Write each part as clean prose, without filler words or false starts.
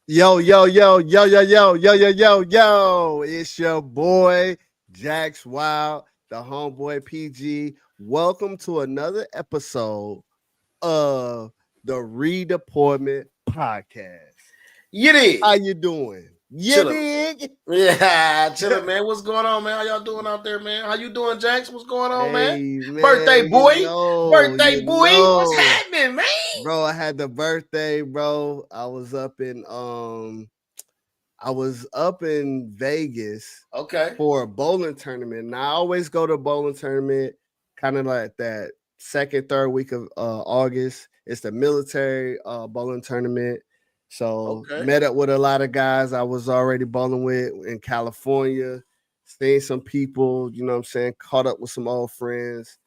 Yo, yo, yo, yo, yo, yo, yo, yo, yo, yo. It's your boy, Jax Wild, the homeboy PG. Welcome to another episode of the Redeployment Podcast. You did. How you doing? You Chillin'. dig? Yeah, chillin', man. What's going on, man? How y'all doing out there, man? How you doing, Jax? What's going on, man? Hey, man, Birthday boy. Birthday you boy. What's know. happening, man? Bro, I had the birthday, bro. I was up in Vegas Okay. for a bowling tournament. And I always go to a bowling tournament kind of like that second, third week of August. It's the military bowling tournament. So met up with a lot of guys I was already bowling with in California, seen some people, you know what I'm saying, caught up with some old friends.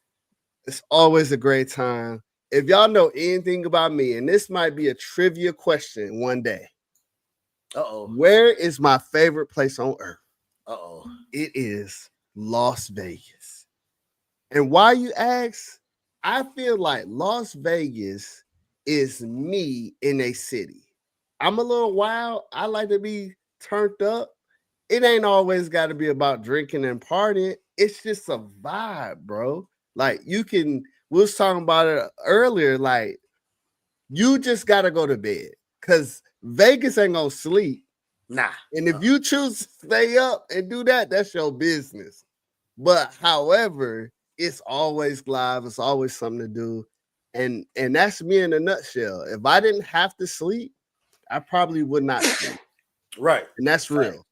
It's always a great time. If y'all know anything about me, and this might be a trivia question one day. Where is my favorite place on earth? It is Las Vegas. And why you ask? I feel like Las Vegas is me in a city. I'm a little wild. I like to be turned up. It ain't always got to be about drinking and partying. It's just a vibe, bro. Like we was talking about it earlier. Like you just got to go to bed because Vegas ain't gonna sleep. Nah. And if you choose to stay up and do that, that's your business. But however, it's always live. It's always something to do. And that's me in a nutshell. If I didn't have to sleep, I probably would not sleep. Right. And that's real.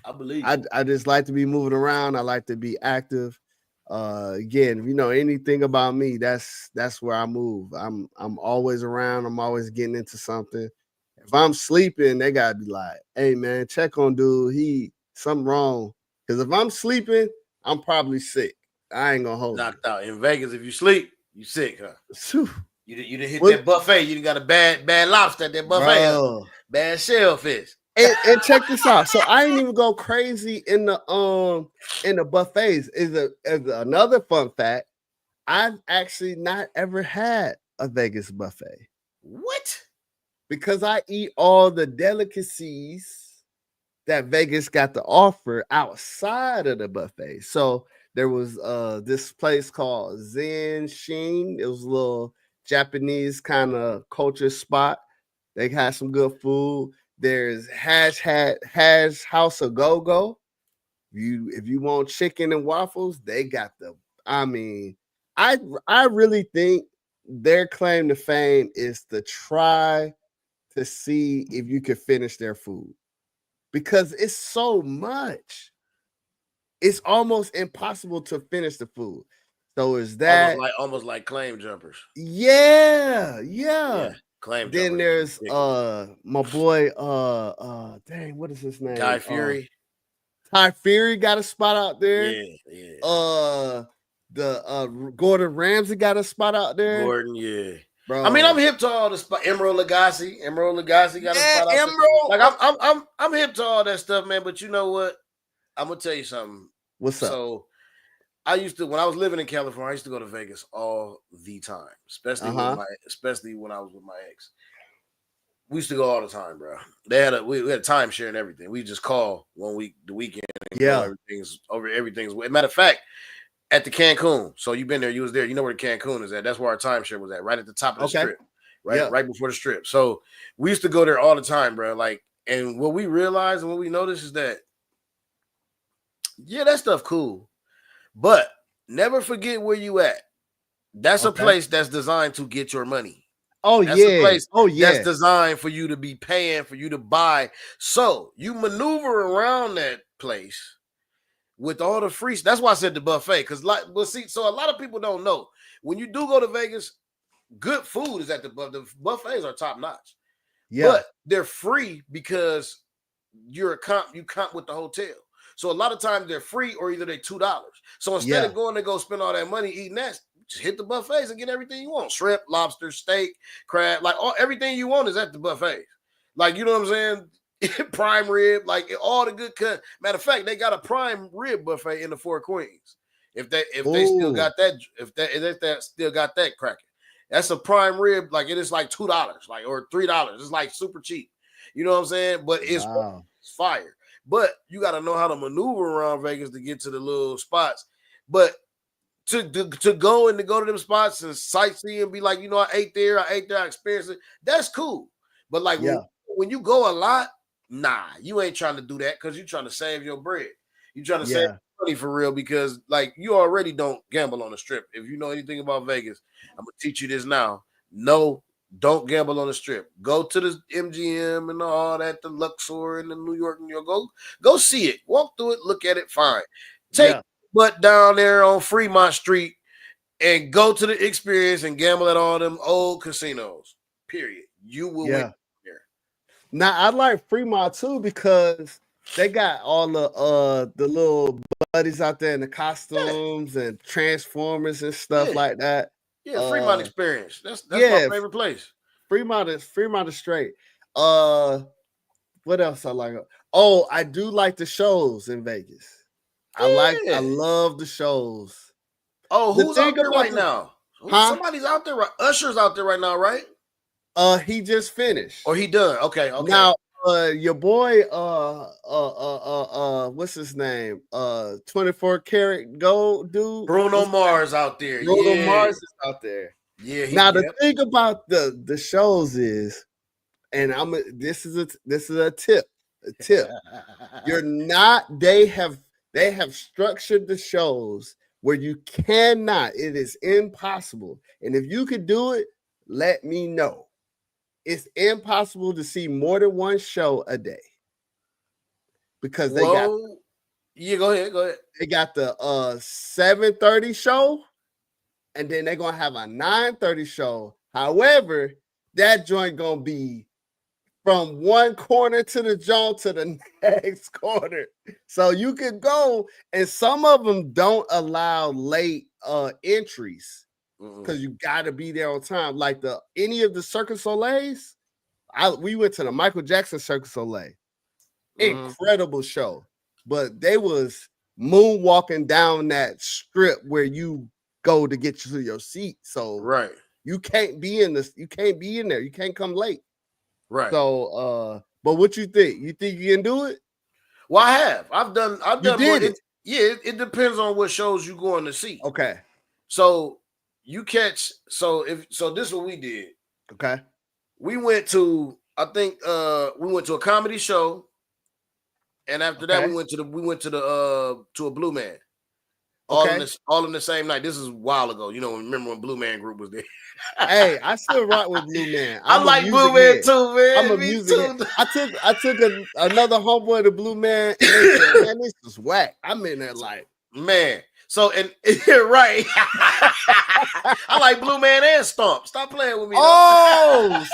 I believe. I just like to be moving around. I like to be active. Again, if you know anything about me, that's where I move. I'm always around. I'm always getting into something. If I'm sleeping, they gotta be like, hey man, check on dude. Something wrong. Because if I'm sleeping, I'm probably sick. I ain't gonna hold knocked out. In Vegas, if you sleep, you sick, huh? you. You didn't hit that buffet. You didn't got a bad lobster at that buffet. Bro. Bad shellfish. And check this out. So I ain't even go crazy in the buffets. Is another fun fact. I've actually not ever had a Vegas buffet. What? Because I eat all the delicacies that Vegas got to offer outside of the buffet. So there was this place called Zen Shin. It was a little Japanese kind of culture spot. They had some good food. There's Hash House of Go-Go. If you want chicken and waffles, they got the. I mean, I really think their claim to fame is to try to see if you can finish their food because it's so much. It's almost impossible to finish the food. So is that almost like claim jumpers? Yeah. Claim then jumpers. There's my boy dang, what is his name? Guy Fury. Ty Fury got a spot out there. Yeah. The Gordon Ramsay got a spot out there. Gordon, yeah. Bro. I mean, I'm hip to all the spot. Emerald Lagasse got a spot out there. Like I'm hip to all that stuff, man. But you know what? I'm gonna tell you something. What's up? So I used to, when I was living in California, I used to go to Vegas all the time, especially when I was with my ex. We used to go all the time, bro. We had a timeshare and everything. We just call one week, the weekend, and everything's. Matter of fact, at the Cancun. So you've been there, you was there. You know where the Cancun is at. That's where our timeshare was at, right at the top of the strip. Right before the strip. So we used to go there all the time, bro. Like, and what we realized and what we noticed is that, yeah, that stuff cool. But never forget where you at. That's a place that's designed to get your money. That's a place that's designed for you to be paying, for you to buy. So you maneuver around that place with all the free. That's why I said the buffet. Because so a lot of people don't know. When you do go to Vegas, good food is at the buffets are top notch. Yeah. But they're free because you comp with the hotel. So a lot of times they're free or either they're $2. So instead of going to go spend all that money eating that, just hit the buffets and get everything you want. Shrimp, lobster, steak, crab, like everything you want is at the buffet. Like, you know what I'm saying? Prime rib, like all the good cut. Matter of fact, they got a prime rib buffet in the Four Queens. If they still got that, if that still got that cracking. That's a prime rib, like it is like $2, like or $3. It's like super cheap. You know what I'm saying? But it's fire. But you got to know how to maneuver around Vegas to get to the little spots. But to go and to go to them spots and sightsee and be like, I ate there, I experienced it. That's cool. But like when you go a lot, nah, you ain't trying to do that because you're trying to save your bread. You're trying to save money for real because like you already don't gamble on the strip. If you know anything about Vegas, I'm gonna teach you this now. No, don't gamble on the strip. Go to the MGM and all that, the Luxor and the New York. Go see it. Walk through it. Look at it. Fine. Take butt down there on Fremont Street and go to the experience and gamble at all them old casinos. Period. You will win there. Now I like Fremont too because they got all the little buddies out there in the costumes and Transformers and stuff like that. Yeah, Fremont experience. That's my favorite place. Fremont is straight. What else I like? Oh, I do like the shows in Vegas. I love the shows. Oh, who's out there right now? Somebody's out there. Usher's out there right now, right? He just finished. Or he done. Okay. Now, your boy, what's his name? 24 karat gold dude. Bruno Mars out there. Bruno Mars is out there. Yeah. Now the thing about the shows is, and this is a tip. A tip. You're not. They have structured the shows where you cannot. It is impossible. And if you could do it, let me know. It's impossible to see more than one show a day because they got. Yeah, go ahead. They got the 7:30 show, and then they're gonna have a 9:30 show. However, that joint gonna be from one corner to the joint to the next corner. So you could go, and some of them don't allow late entries because you got to be there on time. Like any of the Cirque du Soleils, we went to the Michael Jackson Cirque du Soleil. Incredible show. But they was moonwalking down that strip where you go to get you to your seat. So you can't be in this, you can't be in there. You can't come late. Right. So but what you think? You think you can do it? Well, I have. I've done more. It depends on what shows you going to see. Okay. So you catch this is what we did. Okay. We went to a comedy show, and after that we went to a Blue Man. All in the same night. This is a while ago. Remember when Blue Man Group was there? Hey, I still rock with Blue Man. I like Blue Man too, man. I'm a music head. I took another homeboy to Blue Man, and they said, man, this is whack. I'm in there like, man. So and right, I like Blue Man and Stomp. Stop playing with me. Oh,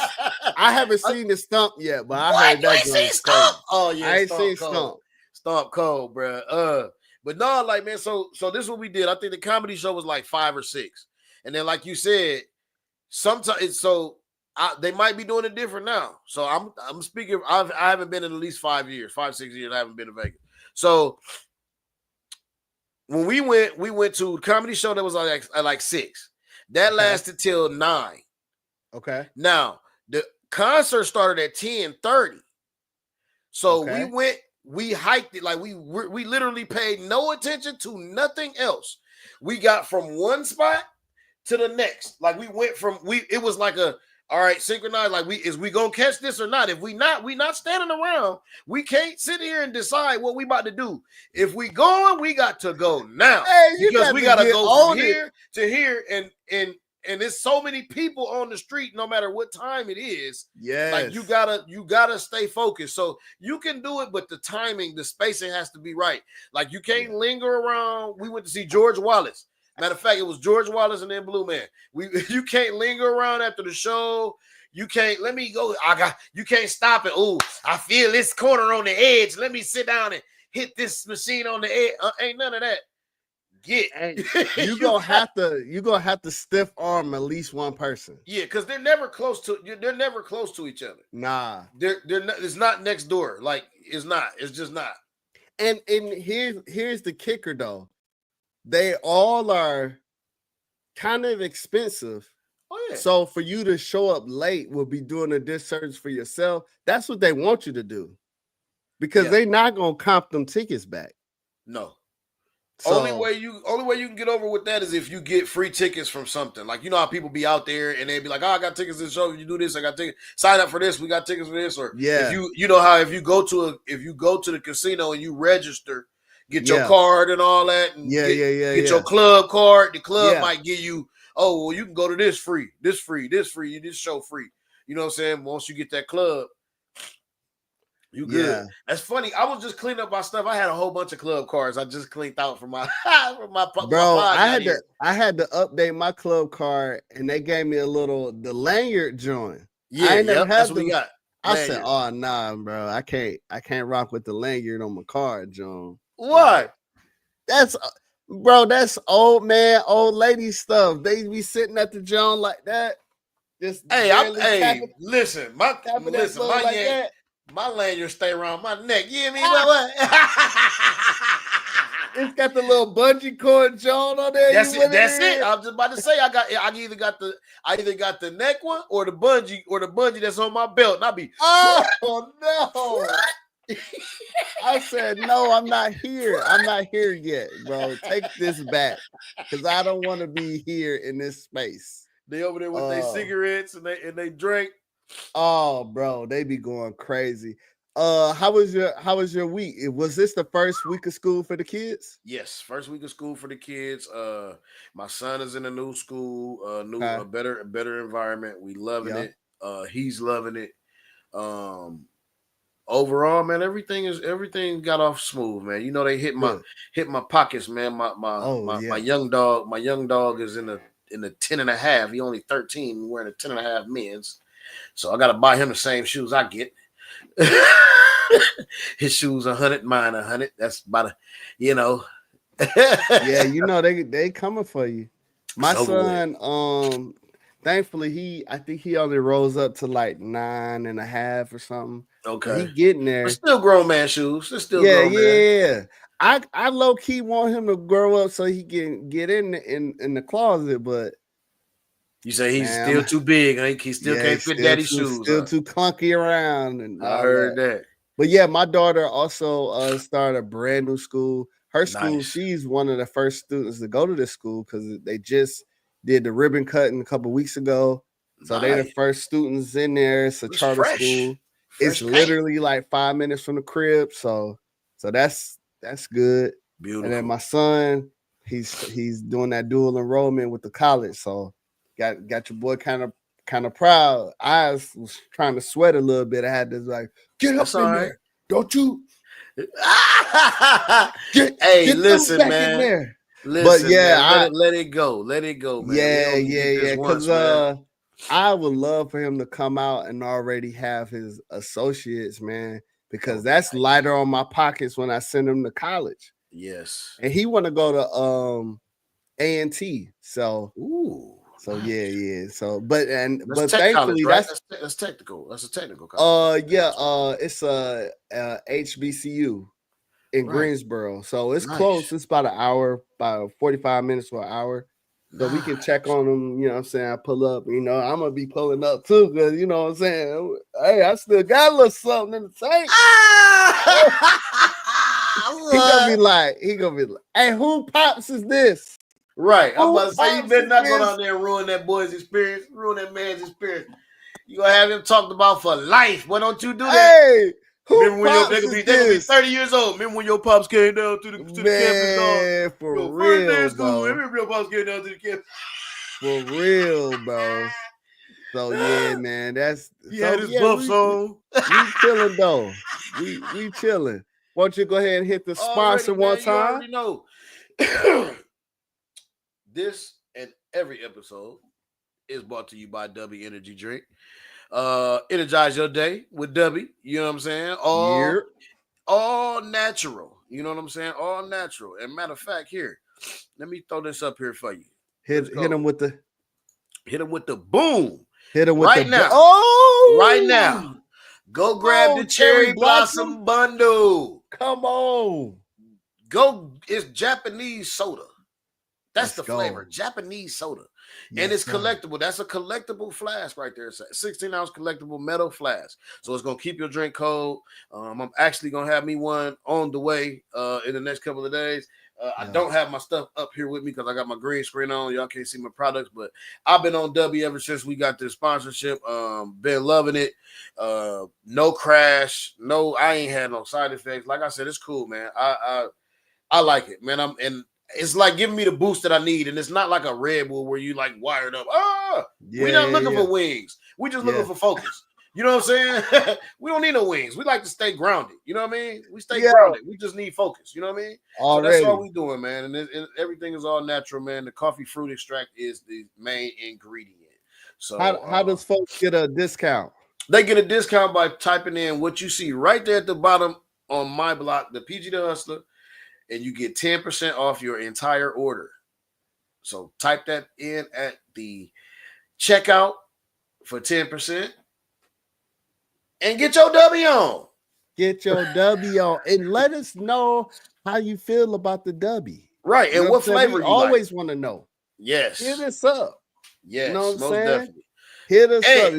I haven't seen the Stomp yet, but I heard that. You ain't seen Stomp? Oh yeah, I ain't seen Stomp. Stomp cold, bro. But no, like man. So this is what we did. I think the comedy show was like 5 or 6, and then like you said, sometimes they might be doing it different now. So I'm speaking. I haven't been in at least 5 years, 5, 6 years. I haven't been to Vegas. So when we went to a comedy show that was at like 6. That lasted till 9. Okay. Now the concert started at 10:30. So we hiked it, like we literally paid no attention to nothing else. We got from one spot to the next. Like we went it was like all right, synchronized. Like is we gonna catch this or not? If we not standing around. We can't sit here and decide what we about to do. If we going, we got to go now. Hey, because we gotta go from here to here, and there's so many people on the street, no matter what time it is. Yeah, like you gotta stay focused. So you can do it, but the timing, the spacing has to be right. Like you can't linger around. We went to see George Wallace. Matter of fact, it was George Wallace and then Blue Man. You can't linger around after the show. You can't. Let me go. You can't stop it. Oh, I feel this corner on the edge. Let me sit down and hit this machine on the edge. Ain't none of that. You gonna have to stiff arm at least one person. Yeah, because they're never close to each other. Nah, they're not, it's not next door. Like it's not. It's just not. And here's the kicker though. They all are kind of expensive, Oh, yeah. So for you to show up late will be doing a disservice for yourself. That's what they want you to do. Because they not gonna comp them tickets back. No. Only way you can get over with that is if you get free tickets from something. Like, you know how people be out there and they be like, "Oh, I got tickets to the show. If you do this, I got tickets. Sign up for this. We got tickets for this." Or if you know how if you go to the casino and you register, get your card and all that, and get your club card. The club might give you, "Oh, well, you can go to this free, this free, this free, this show free." You know what I'm saying? Once you get that club, you good. Yeah. That's funny. I was just cleaning up my stuff. I had a whole bunch of club cards. I just cleaned out from my bro. I had to update my club card, and they gave me the lanyard joint. Yeah, I ain't never had that's what we got. I said, "Oh nah, bro. I can't rock with the lanyard on my card, John." What? That's that's old man, old lady stuff. They be sitting at the John like that. Just listen, my lanyard stay around my neck. You hear me? What? It's got the little bungee cord John on there. That's it. I was just about to say I either got the neck one or the bungee that's on my belt. And I be no. I said no, I'm not here. I'm not here yet, bro. Take this back. Because I don't want to be here in this space. They over there with their cigarettes and they drink. Oh, bro, they be going crazy. How was your week? Was this the first week of school for the kids? Yes, first week of school for the kids. My son is in a new school, a better environment. We loving it. He's loving it. Overall, man, everything got off smooth, man. You know, they hit my pockets, man. My young dog is in the 10.5. He only 13, wearing a 10.5 men's. So I gotta buy him the same shoes I get. His shoes 100, mine 100. That's about yeah, they coming for you. My son, thankfully I think he only rose up to like 9.5 or something. Okay, he getting there. But still grown man shoes. It's still man. I low key want him to grow up so he can get in the closet, but. You say he's still too big. He still can't fit daddy's shoes. Still too clunky around. And I heard that. But yeah, my daughter also started a brand new school. Her school, she's one of the first students to go to this school because they just did the ribbon cutting a couple weeks ago. So they're the first students in there. It's a charter school. It's literally like 5 minutes from the crib. So that's good. Beautiful. And then my son, he's doing that dual enrollment with the college. So got your boy kind of proud. I was trying to sweat a little bit. I had to like get up in there. Don't you? Get listen, man. There. Listen, but yeah, let it go, man. Yeah. Because I would love for him to come out and already have his associates, man. Because that's lighter on my pockets when I send him to college. Yes, and he want to go to A&T. So So yeah. So but thankfully college, right? that's technical. That's a technical college. It's a HBCU in Greensboro. So it's close. It's about an hour, about 45 minutes to an hour. So we can check on them, you know what I'm saying? I pull up, I'm gonna be pulling up too, because you know what I'm saying. Hey, I still got a little something in the tank. He gonna be like, hey, who pops is this? Right. I'm about to say, you better not go down there and ruin that boy's experience, ruin that man's experience. You gonna have him talked about for life. Why don't you do that? Hey, remember when they gonna be 30 years old. Remember when your pops came down to the campus, dog? For real, bro. Remember your pops came down to the campus? For real, bro. So yeah, man. He had his buffs on. We chilling though. We chilling. Why don't you go ahead and hit the sponsor one time? You already know. This and every episode is brought to you by W Energy Drink. Energize your day with W. You know what I'm saying? All natural. You know what I'm saying? All natural. And matter of fact, here, let me throw this up here for you. Hit him with the boom. Hit him with right now. Right now. Go grab the cherry blossom bundle. Come on. It's Japanese soda. That's the flavor. Japanese soda. And it's collectible. That's a collectible flask right there. It's a 16-ounce collectible metal flask. So it's going to keep your drink cold. I'm actually going to have me one on the way in the next couple of days. I don't have my stuff up here with me because I got my green screen on. Y'all can't see my products, but I've been on W ever since we got this sponsorship. Been loving it. No crash. No, I ain't had no side effects. Like I said, it's cool, man. I like it, man. It's like giving me the boost that I need, and it's not like a Red Bull where you like wired up. We're not looking for wings. We're just looking for focus. You know what I'm saying? We don't need no wings. We like to stay grounded. You know what I mean? We stay grounded. We just need focus. You know what I mean? So that's all we doing, man. And everything is all natural, man. The coffee fruit extract is the main ingredient. So how does folks get a discount? They get a discount by typing in what you see right there at the bottom on my block, the PG the Hustler, and you get 10% off your entire order. So type that in at the checkout for 10%. And get your W on. Get your W on. And let us know how you feel about the W. Right. And what flavor you always want to know. Yes. Hit us up. Yes. You know what I'm saying? Definitely. Hit us up.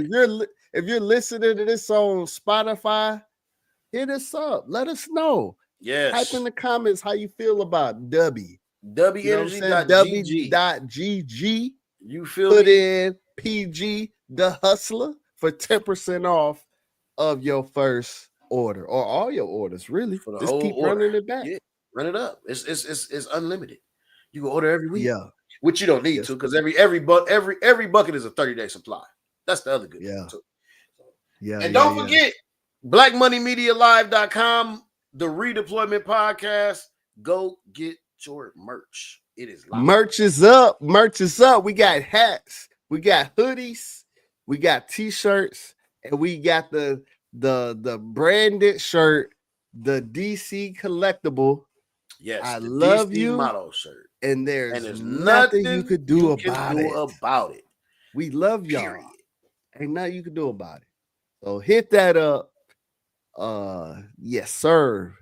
If you're listening to this on Spotify, hit us up. Let us know. Yes. Type in the comments how you feel about W. WEnergy.gg. You feel Put in PG the Hustler for 10% off of your first order or all your orders, really. For the Just whole keep order. running it back. Yeah, run it up. It's unlimited. You can order every week. Yeah, which you don't need to because every bucket is a 30-day supply. That's the other good thing too. Yeah, and don't forget BlackMoneyMediaLive.com, the Redeployment Podcast. Go get your merch. It is live. Merch is up. Merch is up. We got hats. We got hoodies. We got t-shirts. And we got the branded shirt, the DC collectible. Yes, I love DC you. Model shirt. And there's nothing you could do about it. We love y'all. Period. Ain't nothing you can do about it. So hit that up. Yes, sir.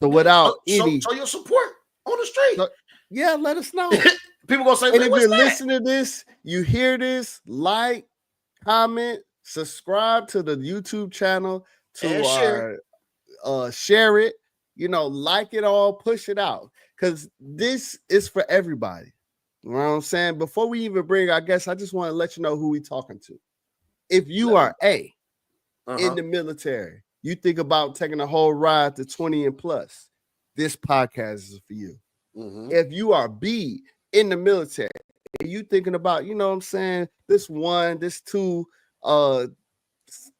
So without any so your support on the street. Let us know. People gonna say, and if you're listening to this, you hear this, like, comment, subscribe to the YouTube channel, to share it, like it all, push it out. Because this is for everybody. You know what I'm saying? Before we even bring our guests, I just want to let you know who we talking to. If you are in the military, you think about taking a whole ride to 20 and plus, this podcast is for you. Mm-hmm. If you are B, in the military, and you thinking about, this 1, this 2,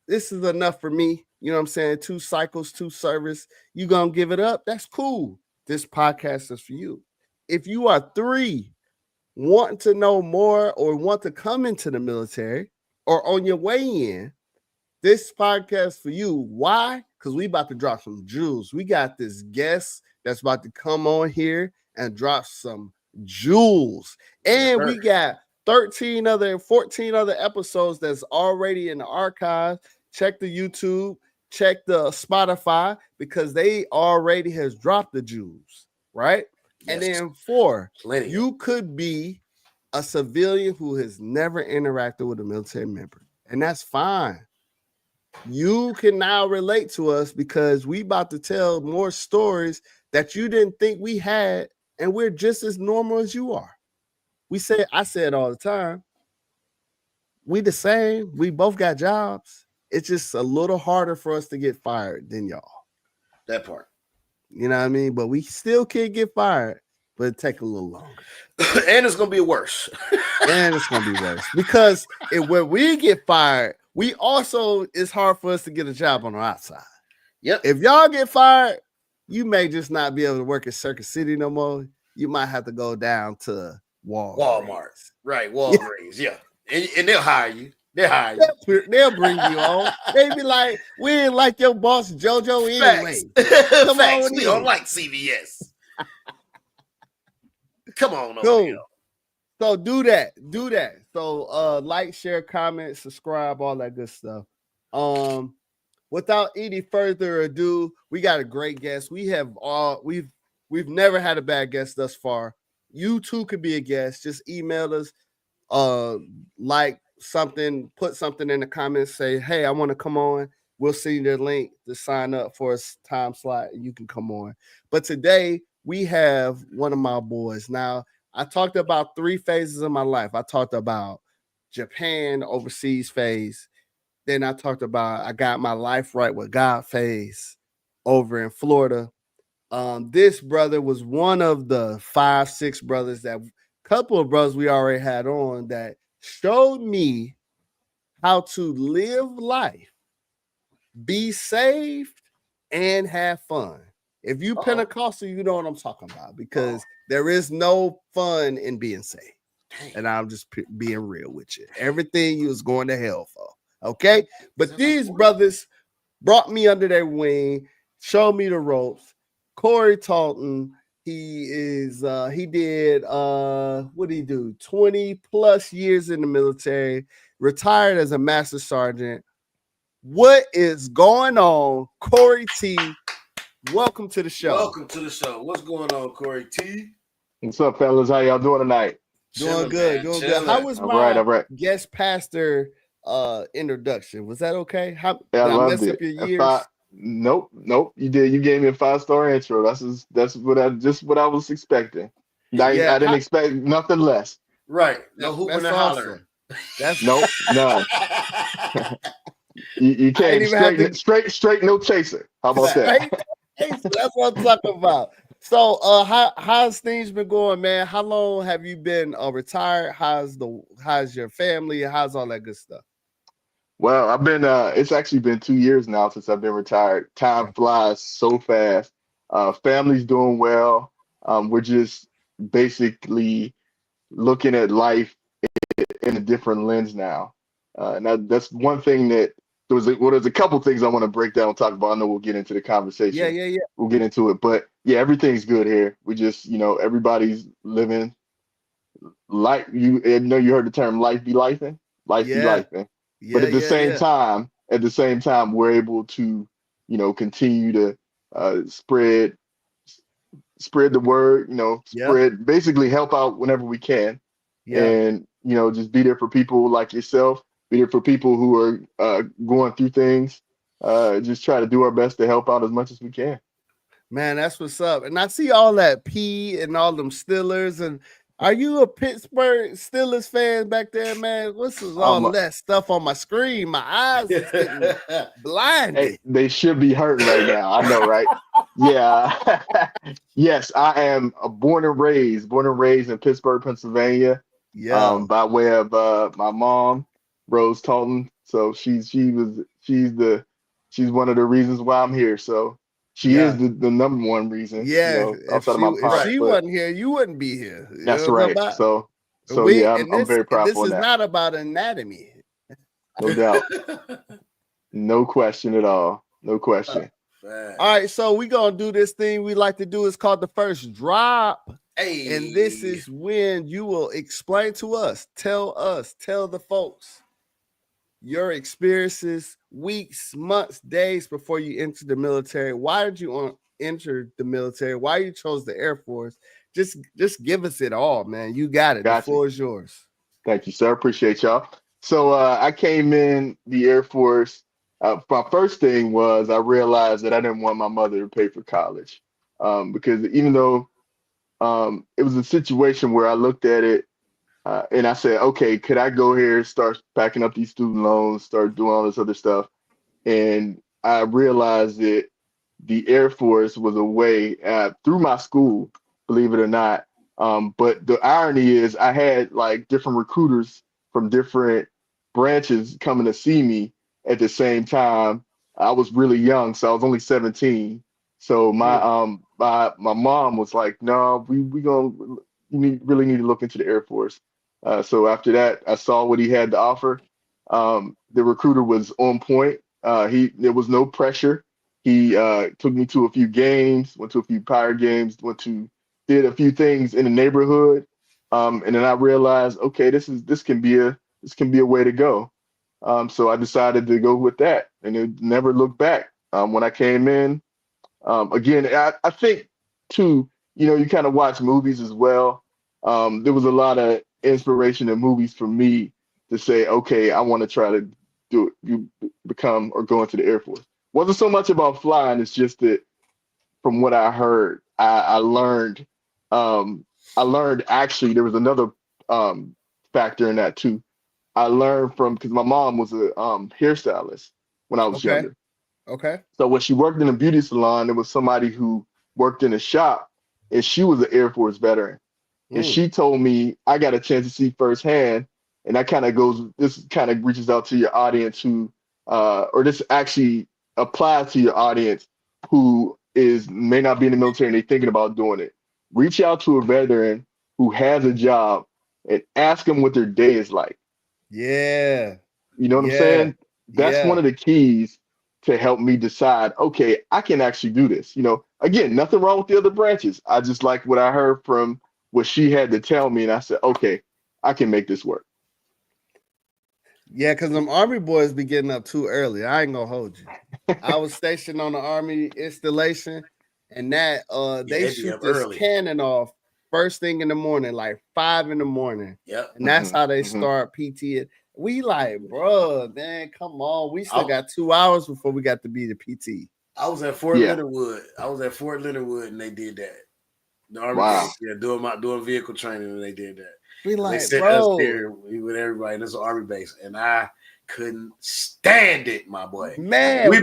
this is enough for me. You know what I'm saying? 2 cycles, 2 service. You gonna give it up? That's cool. This podcast is for you. If you are 3, wanting to know more or want to come into the military or on your way in, this podcast for you. Why? Because we about to drop some jewels. We got this guest that's about to come on here and drop some jewels. And we got 14 other episodes that's already in the archive. Check the YouTube, check the Spotify, because they already has dropped the jewels, right? Yes. And then 4, you could be a civilian who has never interacted with a military member, and that's fine. You can now relate to us because we about to tell more stories that you didn't think we had, and we're just as normal as you are. I say it all the time. We the same. We both got jobs. It's just a little harder for us to get fired than y'all. That part. You know what I mean? But we still can't get fired, but it take a little longer. And it's going to be worse. Because when we get fired, it's hard for us to get a job on the outside. Yep. If y'all get fired, you may just not be able to work at Circuit City no more. You might have to go down to Walmart. Right, Walgreens, yeah. And they'll hire you. They'll bring you on. They be like, we ain't like your boss JoJo anyway. Come on, we don't like CVS. Come on over here. So do that. So like, share, comment, subscribe, all that good stuff. Without any further ado, we got a great guest. We've never had a bad guest thus far. you too could be a guest. Just email us, like something, put something in the comments, say, hey, I want to come on. We'll send you the link to sign up for a time slot and you can come on. But today we have one of my boys. Now, I talked about 3 phases of my life. I talked about Japan overseas phase. Then I talked about I got my life right with God phase over in Florida. This brother was one of the 5, 6 brothers that couple of brothers we already had on that showed me how to live life, be saved, and have fun. If you Pentecostal, you know what I'm talking about, because there is no fun in being saved. And I'm just being real with you. Everything you was going to hell for. Okay? But these brothers brought me under their wing, showed me the ropes. Corey Taulton, he did what did he do? 20 plus years in the military, retired as a master sergeant. What is going on, Corey T? Welcome to the show. Welcome to the show. What's going on, Corey T? What's up, fellas? How y'all doing tonight? Doing good. How was my guest pastor introduction? Was that okay? I loved it. Your years? Nope. You did. You gave me a 5-star intro. That's what I was expecting. I didn't expect nothing less. Right. No hooping and hollering. That's nope, none. you can't straight no chaser. How about that? That's what I'm talking about. So how's things been going, man? How long have you been retired? How's your family? How's all that good stuff? Well, I've been it's actually been 2 years now since I've been retired. Time flies so fast. Family's doing well. We're just basically looking at life in a different lens now. And that's one thing that there's a couple things I want to break down and talk about. I know we'll get into the conversation. Yeah. We'll get into it. But yeah, everything's good here. We just, everybody's living life. You heard the term life be lifing. Life be lifing. But at the same time, we're able to, continue to spread the word, basically help out whenever we can. Yeah. And, just be there for people like yourself, be there for people who are going through things. Just try to do our best to help out as much as we can. Man, that's what's up. And I see all that P and all them Steelers. And are you a Pittsburgh Steelers fan back there, man? What's all that stuff on my screen? My eyes is getting blinded. Hey, they should be hurting right now. I know, right? Yeah. Yes, I am born and raised in Pittsburgh, Pennsylvania. Yeah. By way of my mom, Rose Taulton. So she's one of the reasons why I'm here. So she is the number one reason. Yeah. If she wasn't here, you wouldn't be here. That's right. So I'm very proud of that. This is not about anatomy. No doubt. No question at all. No question. All right, so we're going to do this thing we like to do. It's called the first drop. Hey. And this is when you will explain to us, tell the folks your experiences, weeks, months, days before you enter the military. Why did you enter the military? Why you chose the Air Force? Just give us it all, man. You got it. The floor is yours. Thank you, sir. Appreciate y'all. So I came in the Air Force. My first thing was I realized that I didn't want my mother to pay for college because even though it was a situation where I looked at it and I said, okay, could I go here, start packing up these student loans, start doing all this other stuff? And I realized that the Air Force was a way through my school, believe it or not. But the irony is I had like different recruiters from different branches coming to see me at the same time. I was really young, so I was only 17. So my mom was like, no, we really need to look into the Air Force. So after that, I saw what he had to offer. The recruiter was on point. There was no pressure. He took me to a few games, went to a few Pirate games, did a few things in the neighborhood. And then I realized, okay, this can be a way to go. So I decided to go with that, and it never looked back. When I came in, again, I think too, you kind of watch movies as well. there was a lot of inspiration in movies for me to say, okay, I want to try to do it. You become or go into the Air Force. Wasn't so much about flying. It's just that from what I heard, I learned. I learned actually there was another factor in that too. I learned from because my mom was a hairstylist when I was Okay. younger. Okay. So when she worked in a beauty salon, there was somebody who worked in a shop, and she was an Air Force veteran. And she told me I got a chance to see firsthand, and that kind of goes. This kind of reaches out to your audience who, or this actually applies to your audience who is may not be in the military and they're thinking about doing it. Reach out to a veteran who has a job and ask them what their day is like. Yeah. You know what I'm Yeah. saying? That's one Yeah. of the keys to help me decide, okay, I can actually do this. Again, nothing wrong with the other branches. I just like what I heard from what she had to tell me. And I said, okay, I can make this work. Yeah, because them Army boys be getting up too early. I ain't gonna hold you. I was stationed on the Army installation, and that they they be shoot up this early. cannon off first thing in the morning, like 5 a.m. Yep. And that's how they start PT. We like, bro, man, come on. We still got 2 hours before we got to be the PT. I was at Fort Leonard Wood. And they did that. The Army, doing vehicle training, and they did that. We they like, sent us there with everybody. And it's an Army base, and I couldn't stand it, my boy. Man, we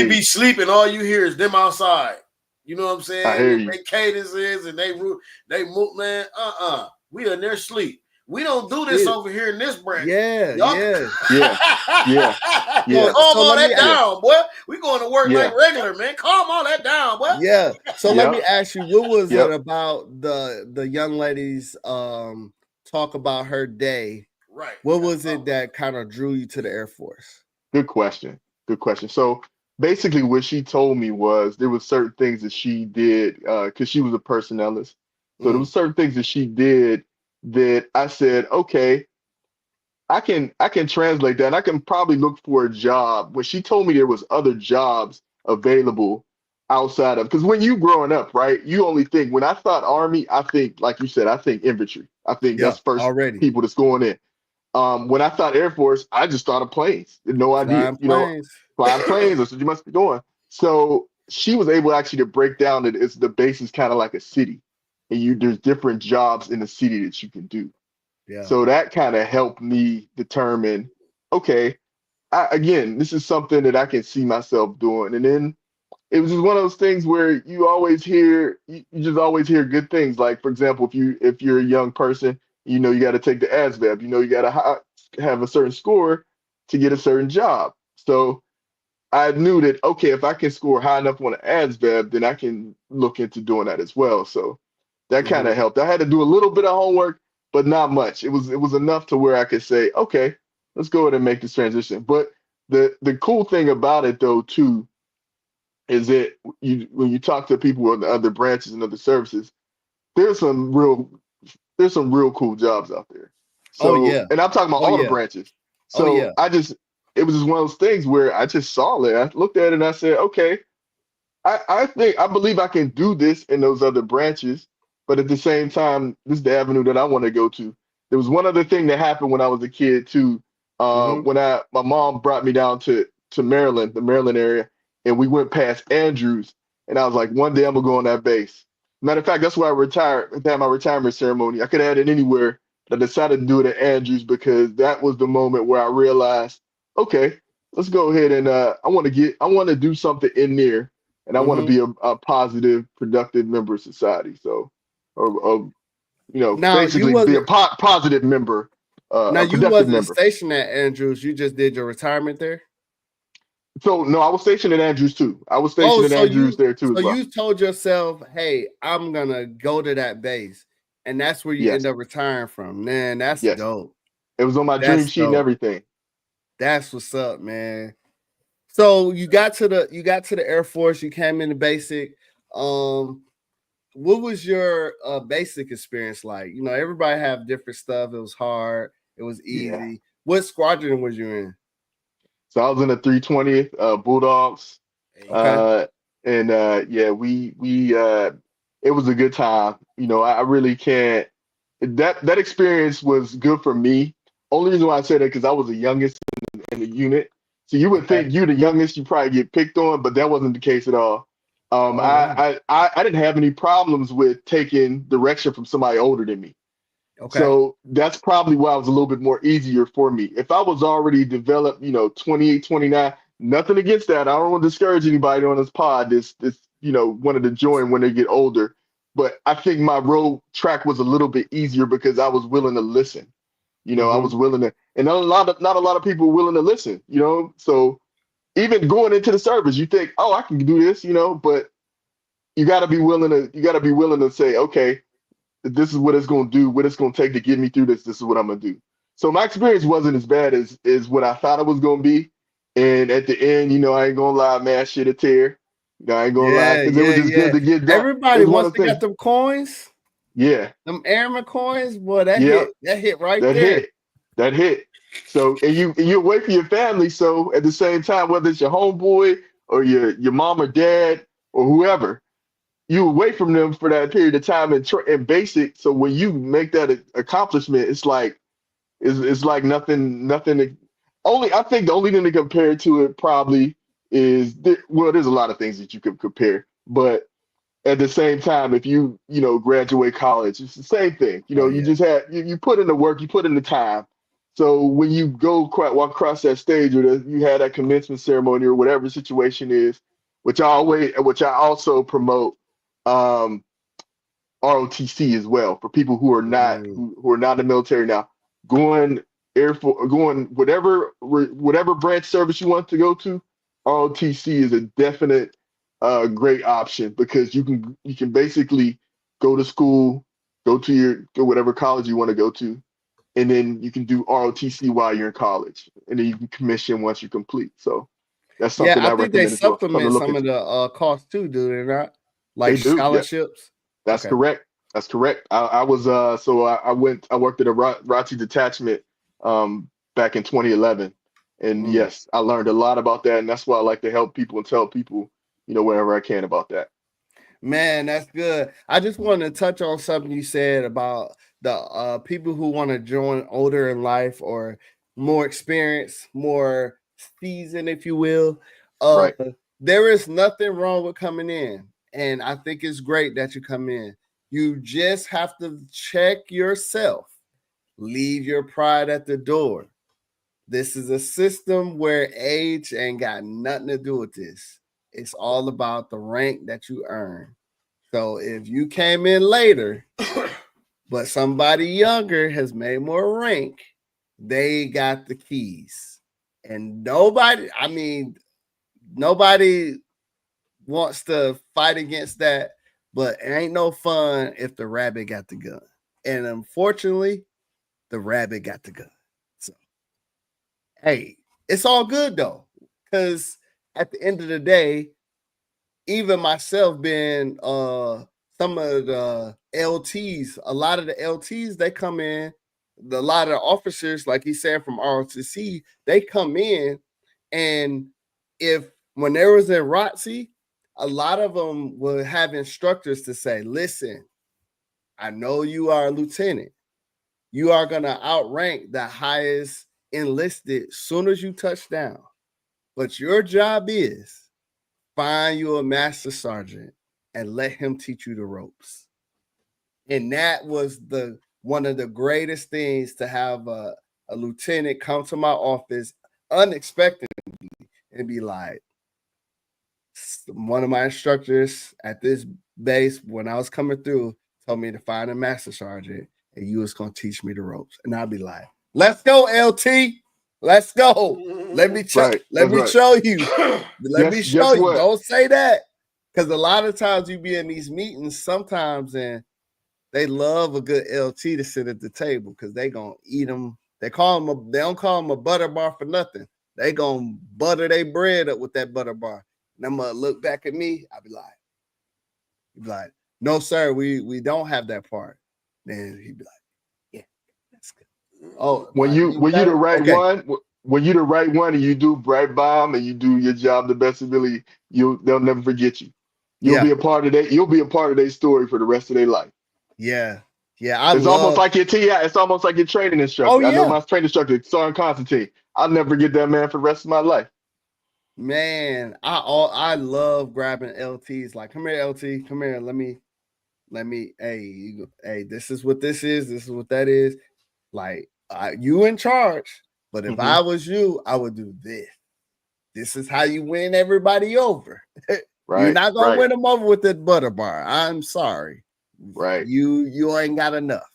be sleeping. All you hear is them outside. You know what I'm saying? I hear you. They cadences and they move, man. We in there sleep. We don't do this over here in this branch. Yeah. Calm all that down, boy. We going to work like regular, man. Calm all that down, boy. Yeah. So let me ask you, what was it about the young lady's talk about her day? Right. What was it that kind of drew you to the Air Force? Good question. So basically what she told me was there was certain things that she did because she was a personnelist. So there was certain things that she did that I said, okay, I can translate that. And I can probably look for a job. When she told me there was other jobs available outside of, because when you growing up, right, you only think, when I thought Army, I think, like you said, I think infantry. I think that's first people that's going in. When I thought Air Force, I just thought of planes. No idea. Flying planes. That's what you must be doing. So she was able actually to break down that the base is kind of like a city. And there's different jobs in the city that you can do. Yeah. So that kind of helped me determine, okay, again, this is something that I can see myself doing. And then it was just one of those things where you just always hear good things. Like, for example, if you're a young person, you got to take the ASVAB, you got to have a certain score to get a certain job. So I knew that, okay, if I can score high enough on an ASVAB, then I can look into doing that as well. So that kind of helped. I had to do a little bit of homework, but not much. It was enough to where I could say, okay, let's go ahead and make this transition. But the cool thing about it, though, too, is that when you talk to people on the other branches and other services, there's some real cool jobs out there. So, and I'm talking about all the branches. So it was just one of those things where I just saw it. I looked at it and I said, okay, I believe I can do this in those other branches. But at the same time, this is the avenue that I want to go to. There was one other thing that happened when I was a kid too. When my mom brought me down to Maryland, the Maryland area, and we went past Andrews, and I was like, one day I'm gonna go on that base. Matter of fact, that's where I retired. I had my retirement ceremony. I could have had it anywhere, but I decided to do it at Andrews because that was the moment where I realized, okay, let's go ahead and I want to do something in there, and I want to be a positive, productive member of society. So. Basically be a positive member. Now you wasn't stationed at Andrews. You just did your retirement there. So no, I was stationed at Andrews too. I was stationed at Andrews there too. So you told yourself, "Hey, I'm gonna go to that base," and that's where you end up retiring from. Man, that's dope. It was on my dream sheet and everything. That's what's up, man. So you got to the Air Force. You came into basic. What was your basic experience like? Everybody have different stuff. It was hard. It was easy. Yeah. What squadron was you in? So I was in the 320th Bulldogs. Okay. We it was a good time. I really can't that experience was good for me. Only reason why I say that because I was the youngest in the unit. So you would think you're the youngest, you probably get picked on, but that wasn't the case at all. I didn't have any problems with taking direction from somebody older than me. Okay. So that's probably why it was a little bit more easier for me. If I was already developed, 28, 29, nothing against that. I don't want to discourage anybody on this pod this wanted to join when they get older. But I think my road track was a little bit easier because I was willing to listen. I was willing to, and not a lot of people were willing to listen, So even going into the service, you think, oh, I can do this, but you gotta be willing to say, okay, this is what it's gonna do, what it's gonna take to get me through this. This is what I'm gonna do. So my experience wasn't as bad as what I thought it was gonna be. And at the end, I ain't gonna lie, man, shit a tear. I ain't gonna lie, because it was just good to get done. Everybody wants to get them coins. Yeah. Them airman coins, boy, that hit right there. That hit. So, and you're away from your family. So at the same time, whether it's your homeboy or your mom or dad or whoever, you away from them for that period of time and basic. So when you make that accomplishment, it's like nothing. I think the only thing to compare to it probably is there's a lot of things that you could compare, but at the same time, if you graduate college, it's the same thing. You just you put in the work, you put in the time. So when you walk across that stage, or you had that commencement ceremony, or whatever the situation is, which I also promote, ROTC as well for people who are not who are not in the military now, going whatever branch service you want to go to. ROTC is a definite great option because you can basically go to school, go whatever college you want to go to, and then you can do ROTC while you're in college, and then you can commission once you complete. So that's something I think they supplement some of the costs too, do they not? Like scholarships. Yeah. That's correct. That's correct. I was I worked at a ROTC detachment back in 2011, and yes, I learned a lot about that, and that's why I like to help people and tell people wherever I can about that. Man, that's good. I just want to touch on something you said about the people who want to join older in life or more experience, more seasoned, if you will. Right. There is nothing wrong with coming in, and I think it's great that you come in. You just have to check yourself. Leave your pride at the door. This is a system where age ain't got nothing to do with this. It's all about the rank that you earn. So if you came in later, but somebody younger has made more rank, they got the keys. And nobody wants to fight against that, but it ain't no fun if the rabbit got the gun. And unfortunately, the rabbit got the gun. So, hey, it's all good though, because at the end of the day, even myself being some of the LTs, a lot of the LTs, they come in, a lot of officers, like he said, from ROTC, they come in, and when there was in ROTC, a lot of them will have instructors to say, listen, I know you are a lieutenant. You are going to outrank the highest enlisted soon as you touch down. But your job is find you a master sergeant and let him teach you the ropes. And that was one of the greatest things, to have a lieutenant come to my office unexpectedly and be like, one of my instructors at this base, when I was coming through, told me to find a master sergeant and you was going to teach me the ropes. And I'd be like, let's go, LT. Let's go. Let me show you. Let me show you. Don't say that. Because a lot of times you be in these meetings sometimes, and they love a good LT to sit at the table because they going to eat them. They don't call them a butter bar for nothing. They going to butter their bread up with that butter bar. And I'm going to look back at me. I'll be like, no, sir, we don't have that part. Then he'd be like, yeah, that's good. Oh, when you the right one and you do right by them and you do your job the best ability, they'll never forget you. You'll be a part of that. You'll be a part of their story for the rest of their life. Yeah. Yeah, it's almost like your TI. It's almost like your training instructor. Oh, yeah. I know my training instructor, Sergeant Constantine. I'll never get that man for the rest of my life. Man, I love grabbing LTs. Like, come here, LT. Come here. Let me. Hey, this is what this is. This is what that is. Like, you in charge. But if I was you, I would do this. This is how you win everybody over. You're not gonna win them over with that butter bar. I'm sorry. Right. You ain't got enough.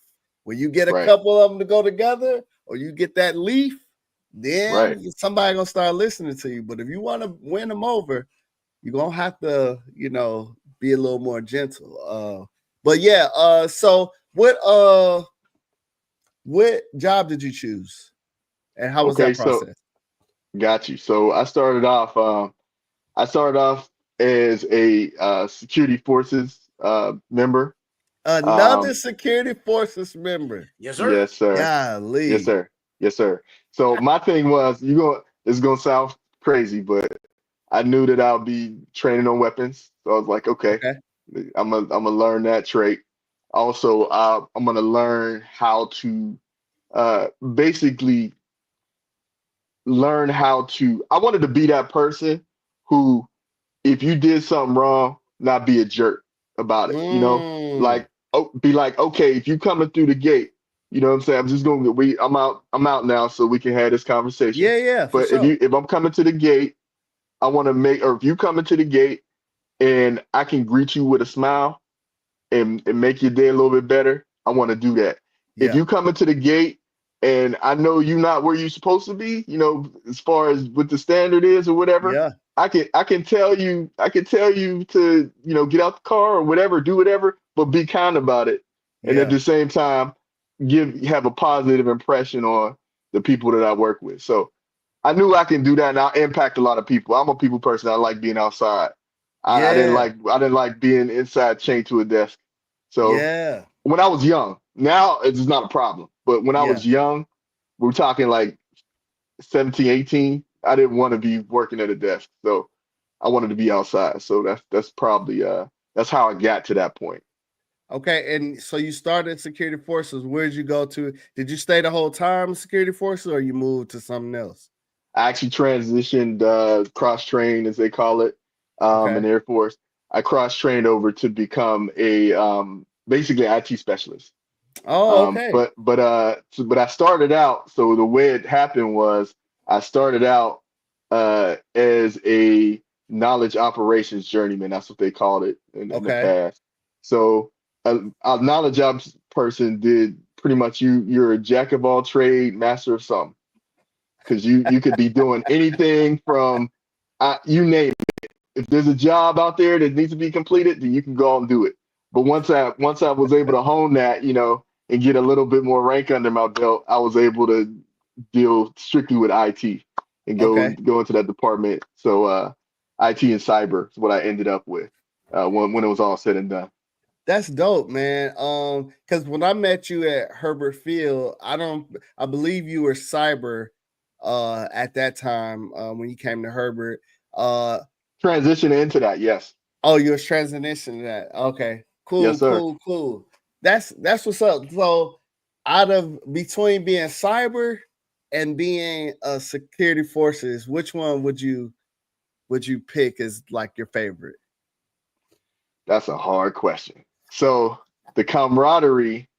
When you get a couple of them to go together, or you get that leaf, then somebody gonna start listening to you. But if you want to win them over, you're gonna have to, be a little more gentle. But yeah, so what job did you choose? And how was that process? Got you. So I started off as a security forces member. Another security forces member. Yes, sir. Yes, sir. Golly. Yes, sir. Yes, sir. So my thing was, this is gonna sound crazy, but I knew that I'll be training on weapons. So I was like, okay. I'm gonna learn that trait. Also, I'm gonna learn how to basically learn how to. I wanted to be that person who, if you did something wrong, not be a jerk about it. Be like, okay, if you coming through the gate, you know what I'm saying? I'm just gonna I'm out now, so we can have this conversation. Yeah. But if I'm coming to the gate, I want to or if you coming to the gate and I can greet you with a smile and make your day a little bit better, I want to do that. If you come into the gate and I know you're not where you're supposed to be, as far as what the standard is or whatever, I can tell you to, get out the car or whatever, do whatever, but be kind about it. And at the same time, have a positive impression on the people that I work with. So I knew I can do that, and I'll impact a lot of people. I'm a people person. I like being outside. I didn't like being inside chained to a desk. So when I was young, now it's not a problem. But when I was young, we're talking like 17, 18, I didn't want to be working at a desk. So I wanted to be outside. So that's probably that's how I got to that point. Okay, and so you started security forces. Where did you go to? Did you stay the whole time in security forces, or you moved to something else? I actually transitioned cross-trained, as they call it, in the Air Force. I cross-trained over to become a basically IT specialist. Oh, okay. But I started out. So the way it happened was I started out as a knowledge operations journeyman. That's what they called it in the past. So a knowledge ops person did pretty much you're a jack of all trade, master of something. Because you could be doing anything from you name it. If there's a job out there that needs to be completed, then you can go out and do it. But once I was able to hone that, and get a little bit more rank under my belt, I was able to deal strictly with IT and go into that department. So IT and cyber is what I ended up with when it was all said and done. That's dope, man. Because when I met you at Herbert Field, I believe you were cyber at that time when you came to Herbert. Transition into that, yes. Oh, you was transitioning to that. Okay, cool, yes, sir. cool. That's what's up. So, between being cyber and being security forces, which one would you pick as like your favorite? That's a hard question. So the camaraderie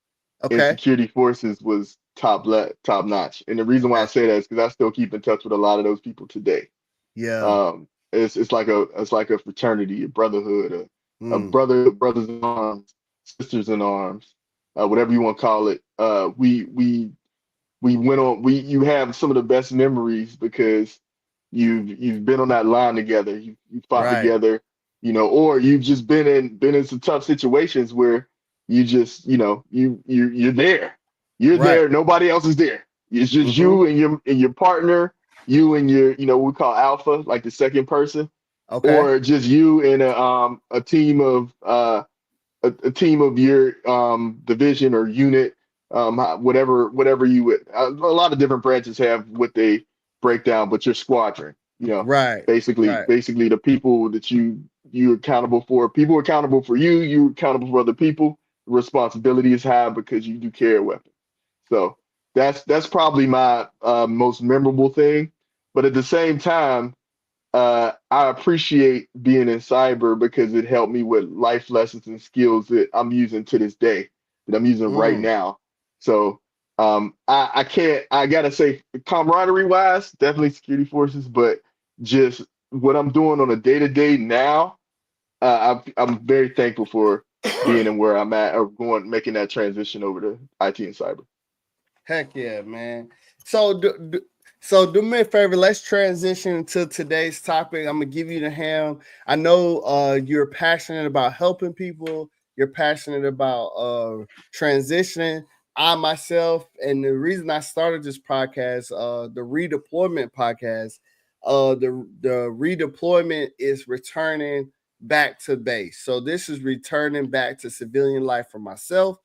in security forces was top notch, and the reason why I say that is because I still keep in touch with a lot of those people today. Yeah. It's like a fraternity, a brotherhood, a brothers in arms, sisters in arms, whatever you want to call it. We went on. You have some of the best memories because you've been on that line together. You fought together, or you've just been in some tough situations where you just you're there. You're there. Nobody else is there. It's just you and your partner. You and your, what we call alpha, like the second person, or just you and a team of a team of your division or unit, whatever you would. A lot of different branches have what they break down, but your squadron, basically the people that you're accountable for. People are accountable for you. You're accountable for other people. responsibility is high because you do carry a weapon. So that's probably my most memorable thing. But at the same time, I appreciate being in cyber because it helped me with life lessons and skills that I'm using to this day, that I'm using right now. So I gotta say, camaraderie wise, definitely security forces, but just what I'm doing on a day to day now, I'm very thankful for being in where I'm at, or making that transition over to IT and cyber. Heck yeah, man. So do me a favor. Let's transition to today's topic. I'm gonna give you the ham. I know you're passionate about helping people. You're passionate about transitioning. I myself, and the reason I started this podcast, the Redeployment Podcast, the redeployment is returning back to base. So this is returning back to civilian life for myself.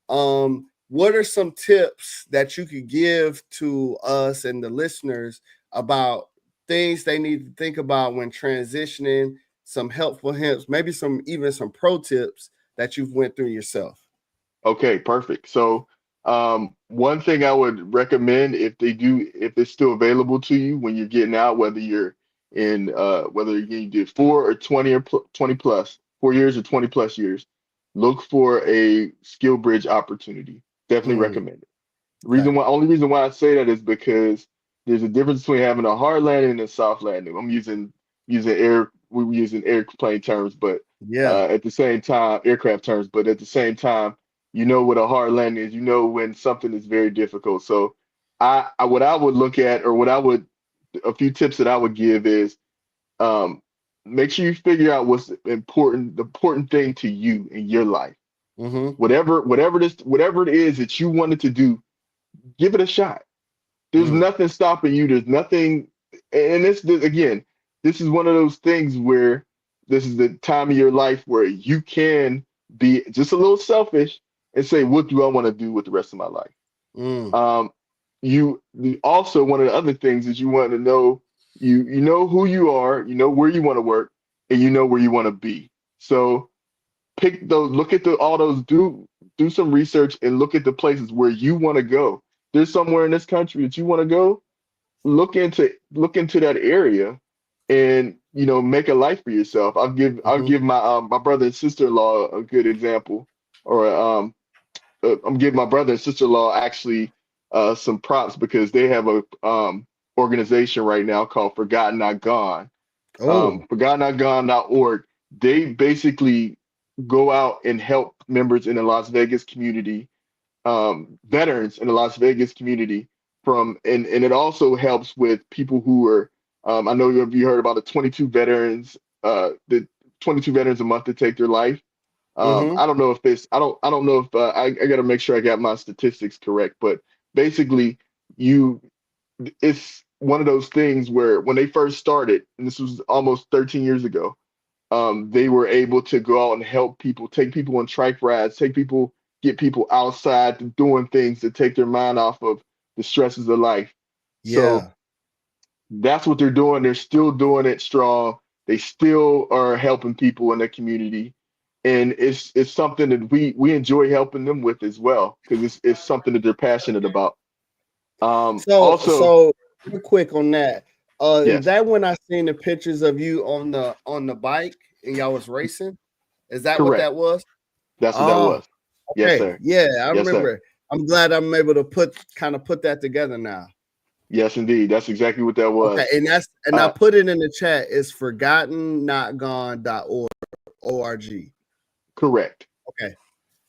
What are some tips that you could give to us and the listeners about things they need to think about when transitioning, some helpful hints, maybe some pro tips that you've went through yourself? Okay, perfect. So one thing I would recommend, if it's still available to you when you're getting out, whether you did 4 or 20 or 20 plus, 4 years or 20 plus years, look for a skill bridge opportunity. Definitely recommend it. Only reason why I say that is because there's a difference between having a hard landing and a soft landing. I'm using airplane terms, but at the same time, aircraft terms, but at the same time, you know what a hard landing is. You know when something is very difficult. So what I would look at, or a few tips that I would give is, make sure you figure out what's the important thing to you in your life. Whatever it is that you wanted to do, give it a shot. There's nothing stopping you. There's nothing, and this is one of those things where this is the time of your life where you can be just a little selfish and say, what do I want to do with the rest of my life? You also, one of the other things is you want to know, you know who you are, you know where you want to work, and you know where you want to be. So pick those, look at all those, do some research and look at the places where you want to go. There's somewhere in this country that you want to go, look into that area and, make a life for yourself. I'll give my brother and sister-in-law a good example, or I'm giving my brother and sister-in-law actually some props because they have a organization right now called Forgotten Not Gone. ForgottenNotGone.org. They basically go out and help members in the Las Vegas community, veterans in the Las Vegas community, and it also helps with people who are, I know you heard about the 22 veterans a month to take their life. I don't know if I got to make sure I got my statistics correct, but basically it's one of those things where when they first started, and this was almost 13 years ago, they were able to go out and help people, take people on trike rides, get people outside doing things to take their mind off of the stresses of life. So that's what they're doing. They're still doing it strong. They still are helping people in the community. And it's something that we enjoy helping them with as well, because it's something that they're passionate about. So real quick on that. Yes. Is that when I seen the pictures of you on the bike and y'all was racing? Is that Correct. What that was? That's what that was. Okay. Yes, sir. Yeah, I Yes, remember. Sir. I'm glad I'm able to put that together now. Yes, indeed. That's exactly what that was. Okay, and I put it in the chat. It's ForgottenNotGone.org. Correct. Okay.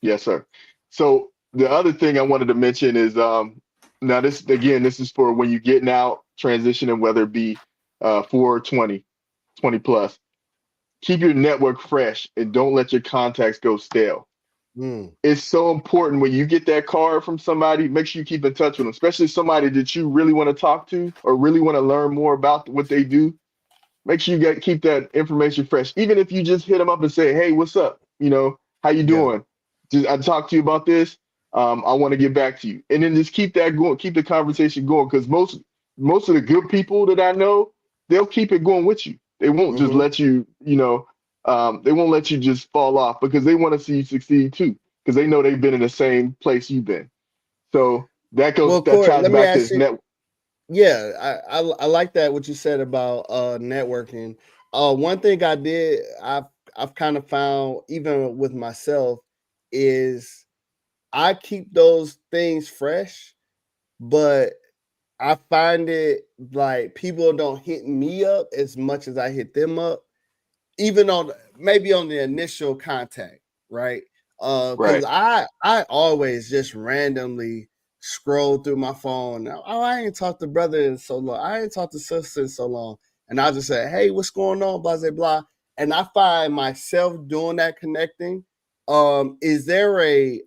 Yes, sir. So the other thing I wanted to mention is, now this is for when you're getting out, transitioning, whether it be 4 or 20 plus. Keep your network fresh and don't let your contacts go stale. It's so important when you get that card from somebody, make sure you keep in touch with them, especially somebody that you really want to talk to or really want to learn more about what they do. Make sure you keep that information fresh. Even if you just hit them up and say, hey, what's up? How you doing? I talked to you about this. I want to get back to you. And then just keep that going, keep the conversation going. Because most of the good people that I know, they'll keep it going with you. They won't just let you, they won't let you just fall off, because they want to see you succeed too. because they know they've been in the same place you've been. So that goes, that Corey, ties back to network. Yeah, I like that what you said about networking. One thing I've kind of found even with myself is I keep those things fresh, but I find it like people don't hit me up as much as I hit them up, even on maybe on the initial contact, right? Because I always just randomly scroll through my phone. Oh, I ain't talked to brother in so long. I ain't talked to sister in so long, and I just say, hey, what's going on? Blah blah blah. And I find myself doing that connecting. Is there a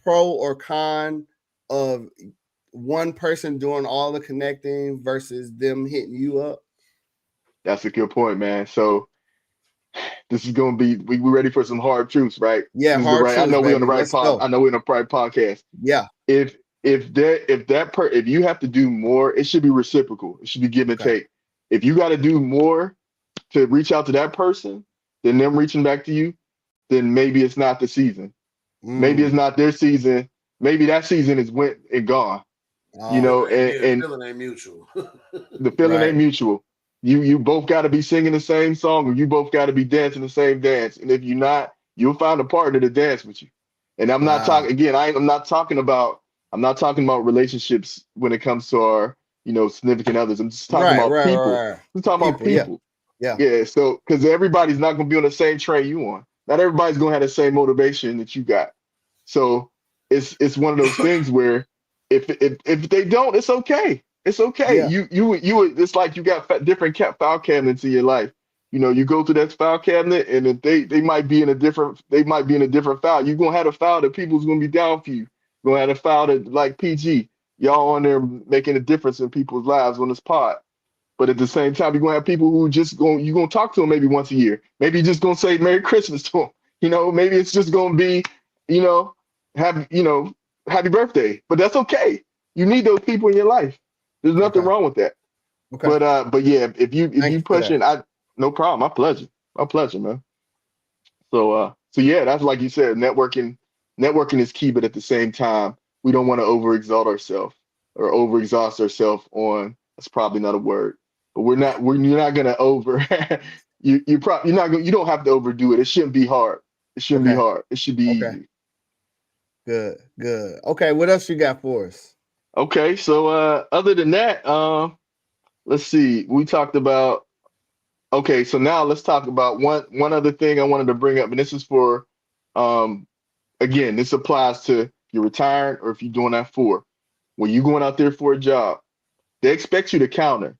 pro or con of one person doing all the connecting versus them hitting you up? That's a good point, man. So this is gonna be we ready for some hard truths, right? Yeah, hard truths. I know we're on the right Let's go. I know we're on the right podcast. Yeah. If you have to do more, it should be reciprocal. It should be give and take. If you got to do more to reach out to that person than them reaching back to you, then maybe it's not the season. Maybe it's not their season. Maybe that season is went and gone. You know, and the feeling ain't mutual. The feeling ain't mutual. You both got to be singing the same song, or you both got to be dancing the same dance. And if you're not, you'll find a partner to dance with you. And I'm not talking again. I'm not talking about relationships when it comes to our significant others. I'm just talking about people. I'm talking about people. Yeah. So because everybody's not going to be on the same train you on. Not everybody's going to have the same motivation that you got. So it's one of those things where if they don't, it's okay. It's okay. Yeah. You it's like you got different file cabinets in your life. You go through that file cabinet, and if they might be in a different file. You're gonna have a file that people's gonna be down for you. You're gonna have a file that like PG. Y'all on there making a difference in people's lives on this pod. But at the same time, you're gonna have people who you're gonna talk to them maybe once a year. Maybe you're just gonna say Merry Christmas to them. Maybe it's just gonna be, happy birthday. But that's okay. You need those people in your life. There's nothing wrong with that. Okay. But yeah, if you pushing, no problem. My pleasure, man. So yeah, that's like you said, networking is key, but at the same time, we don't want to overexalt ourselves or overexhaust ourselves on. That's probably not a word, but you're not gonna you don't have to overdo it. It shouldn't be hard. It shouldn't be hard. It should be easy. Good. Okay, what else you got for us? Okay, so other than that, let's see. We talked about. Okay, so now let's talk about one other thing I wanted to bring up, and this is for, again, this applies to if you're retired or if you're doing that when you're going out there for a job, they expect you to counter,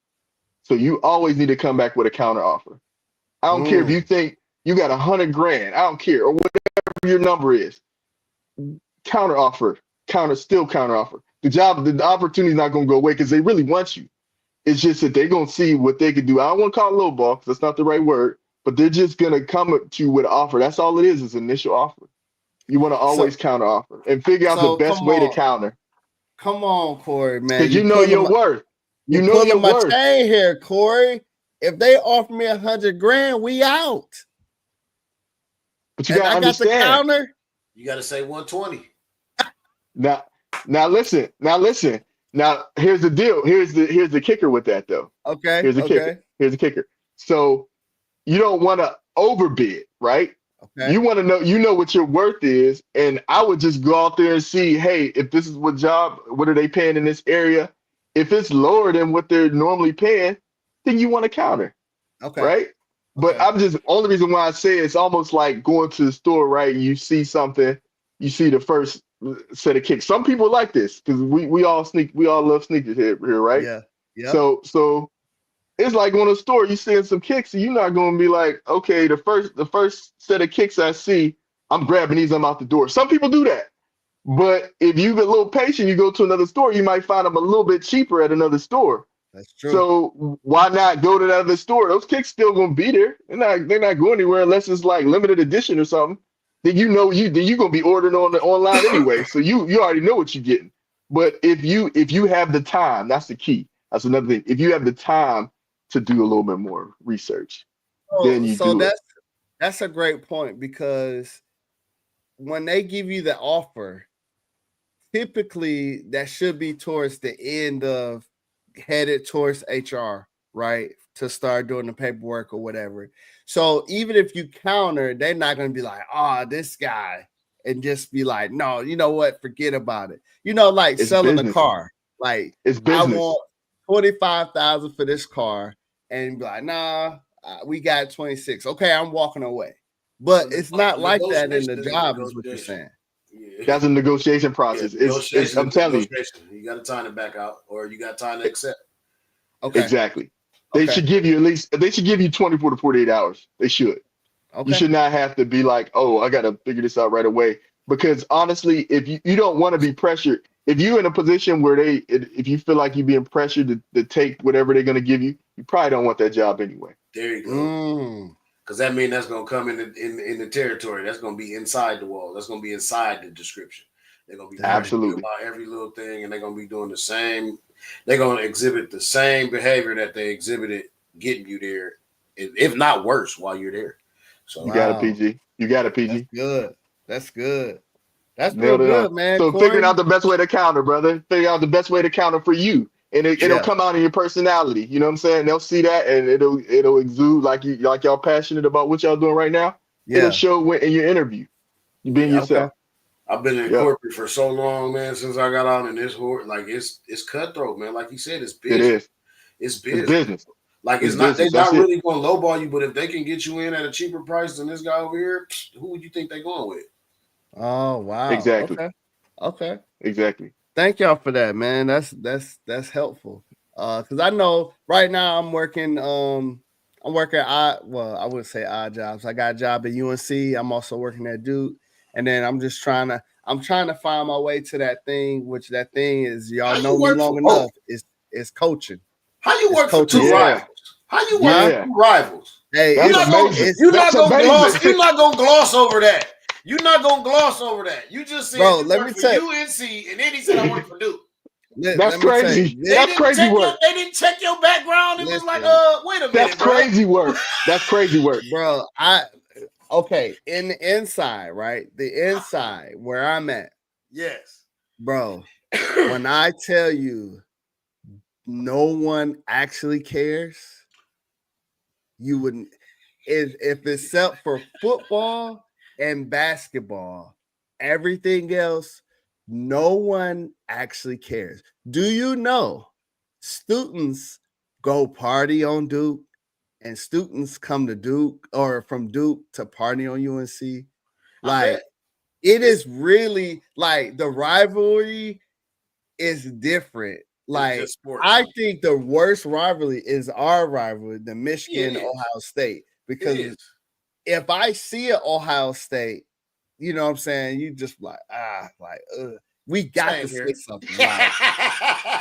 so you always need to come back with a counter offer. I don't care if you think you got $100,000, I don't care, or whatever your number is. Counter offer. The opportunity is not going to go away because they really want you. It's just that they're going to see what they can do. I don't want to call it low ball because that's not the right word, but they're just going to come to you with an offer. That's all it is initial offer. You want to always counter offer and figure out the best way to counter. Come on, Corey, man. Because you know your worth. You know your worth. My chain here, Corey. If they offer me $100,000, we out. But you got to understand. The counter. You got to say 120. Now listen. Now here's the deal. Here's the kicker with that though. Okay. Here's the kicker. So you don't want to overbid, right? Okay. You want to know what your worth is, and I would just go out there and see, hey, if this is what are they paying in this area? If it's lower than what they're normally paying, then you want to counter. Okay. Right? But I'm just only reason why I say it's almost like going to the store, right? You see something, you see the first set of kicks. Some people like this because we all love sneakers here, right? Yeah. So it's like going to the store, you seeing some kicks, and you're not going to be like, okay, the first set of kicks I see, I'm grabbing these, I'm out the door. Some people do that. But if you get a little patient, you go to another store, you might find them a little bit cheaper at another store. That's true. So why not go to that other store? Those kicks still going to be there. They're not going anywhere unless it's like limited edition or something. Then you're gonna be ordering online anyway. So you already know what you're getting. But if you have the time, that's the key. That's another thing. If you have the time to do a little bit more research, then you do it. That's a great point because when they give you the offer, typically that should be towards the end of headed towards HR, right? To start doing the paperwork or whatever. So even if you counter, they're not going to be like, oh, this guy, and just be like, no, you know what? Forget about it. Like it's selling business. a car. Like, it's business. I want $25,000 for this car, and be like, nah, we got 26. Okay, I'm walking away. But it's not like that in the job, is what you're saying. Yeah. That's a negotiation process. I'm telling you. You got to time it back out, or you got time to accept. Okay. Exactly. They should give you 24 to 48 hours. They should. Okay. You should not have to be like, oh, I got to figure this out right away. Because honestly, if you don't want to be pressured, if you're in a position where if you feel like you're being pressured to take whatever they're going to give you, you probably don't want that job anyway. There you go. Because that means that's going to come in the territory. That's going to be inside the wall. That's going to be inside the description. They're going to be absolutely about every little thing, and they're going to be doing the same. They're going to exhibit the same behavior that they exhibited getting you there, if not worse, while you're there. So you got a PG. You got a PG. That's good. That's real good, man. So figuring out the best way to counter, brother. Figure out the best way to counter for you. And it'll come out in your personality. You know what I'm saying? They'll see that, and it'll exude like y'all passionate about what y'all doing right now. Yeah. It'll show in your interview. You being yourself. Okay. I've been in corporate for so long, man. Since I got out in this it's cutthroat, man. Like you said, it's business. It is. It's business. It's business. Like it's not. They're not really going to lowball you, but if they can get you in at a cheaper price than this guy over here, who would you think they're going with? Oh wow! Exactly. Okay. Exactly. Thank y'all for that, man. That's helpful. Because I know right now I'm working. I wouldn't say odd jobs. I got a job at UNC. I'm also working at Duke, and then I'm trying to find my way to that thing. Which that thing is, y'all know me long enough. Is coaching. How you work for two rivals? How you work for two rivals? Hey, you're not gonna gloss over that. You're not gonna gloss over that. You just said bro, you work for UNC, and then he said I work for Duke. That's crazy. That's crazy work. They didn't check your background. It was like, wait a minute. That's crazy work. That's crazy work, bro. In the inside, right? The inside where I'm at. Yes, bro. When I tell you, no one actually cares. You wouldn't, if except for football and basketball, everything else, no one actually cares. Do you know students go party on Duke and students come to Duke or from Duke to party on UNC? Like, it is really like the rivalry is different. Like, I think the worst rivalry is our rivalry, the Michigan-Ohio State. Because if I see an Ohio State, you know what I'm saying, you just we got to say something. Like,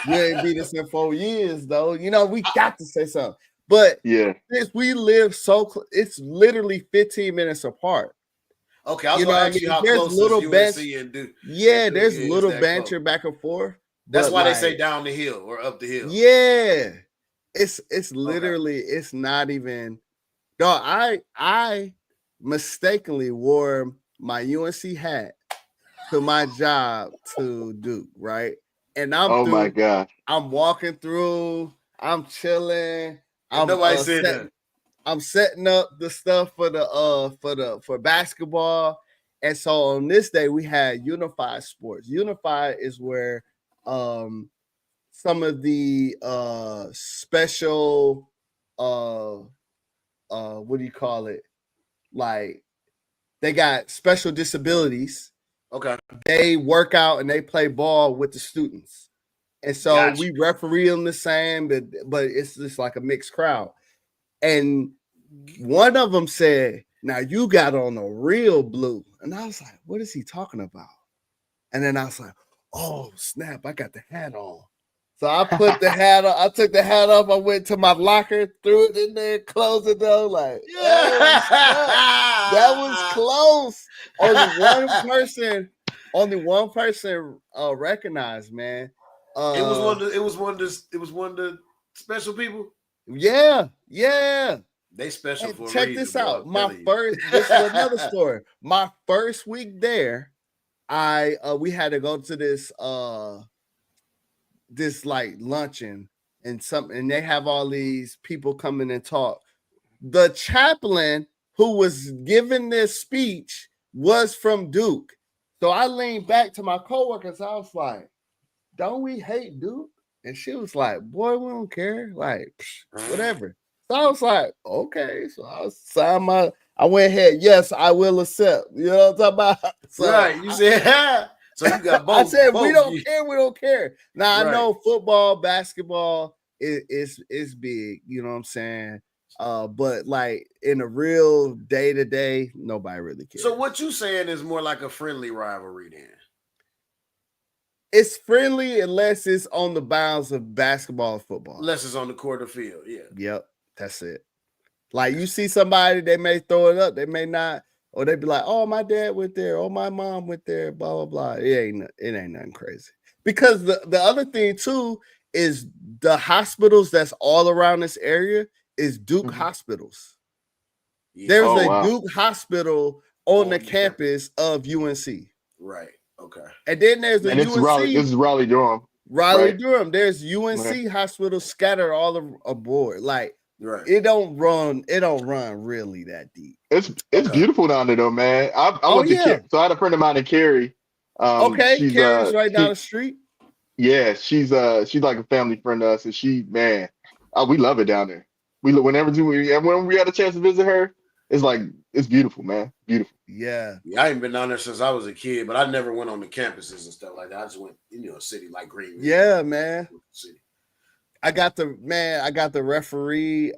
we ain't beat us in 4 years, though. You know, we got to say something. But since we live so close, it's literally 15 minutes apart. Okay, I was going to ask you how close is UNC and Duke. Yeah, there's little banter back and forth. That's why they say down the hill or up the hill. Yeah. It's literally, it's not even. Dog, I mistakenly wore my UNC hat to my job to Duke, right? And my God. I'm walking through, I'm chilling. Nobody said that. I'm setting up the stuff for basketball. And so on this day we had Unified Sports. Unified is where some of the special what do you call it? Like, they got special disabilities. Okay. They work out and they play ball with the students. And so we referee them the same, but it's just like a mixed crowd. And one of them said, now you got on a real blue. And I was like, what is he talking about? And then I was like, oh, snap, I got the hat on. So I put the hat on. I took the hat off. I went to my locker, threw it in there, closed it down. Like, that was close. Only one person recognized, man. It was one of the special people. Yeah. They special And for check a reason, this bro, out. This is another story. My first week there, we had to go to this like luncheon and they have all these people coming and talk. The chaplain who was giving this speech was from Duke. So I leaned back to my coworkers. I was like, don't we hate Duke? And she was like, boy, we don't care. Like, whatever. So I was like, okay. So I went ahead. Yes, I will accept. You know what I'm talking about? So right. You said, so you got both. I said, both. we don't care. We don't care. Now, Right. I know football, basketball is big. You know what I'm saying? But like in a real day-to-day, nobody really cares. So what you saying is more like a friendly rivalry then? It's friendly unless it's on the bounds of basketball and football. Unless it's on the court or field, yeah. Yep, that's it. Like you see somebody, they may throw it up, they may not, or they be like, "Oh, my dad went there, oh, my mom went there," blah blah blah. It ain't nothing crazy. Because the other thing too is the hospitals that's all around this area is Duke hospitals. Yeah. There's Duke hospital on the campus of UNC. Right. Okay. And then there's a UNC. This is Raleigh Durham. Durham. There's UNC hospitals scattered all aboard. Like, right. It don't run really that deep. It's beautiful down there though, man. I went to so I had a friend of mine in Cary. Cary's right down the street. Yeah, she's like a family friend to us, and we love it down there. Whenever we had a chance to visit her, it's beautiful, man. Beautiful. Yeah. I ain't been down there since I was a kid, but I never went on the campuses and stuff like that. I just went, a city like Greenville. Yeah, man. City. I got the referee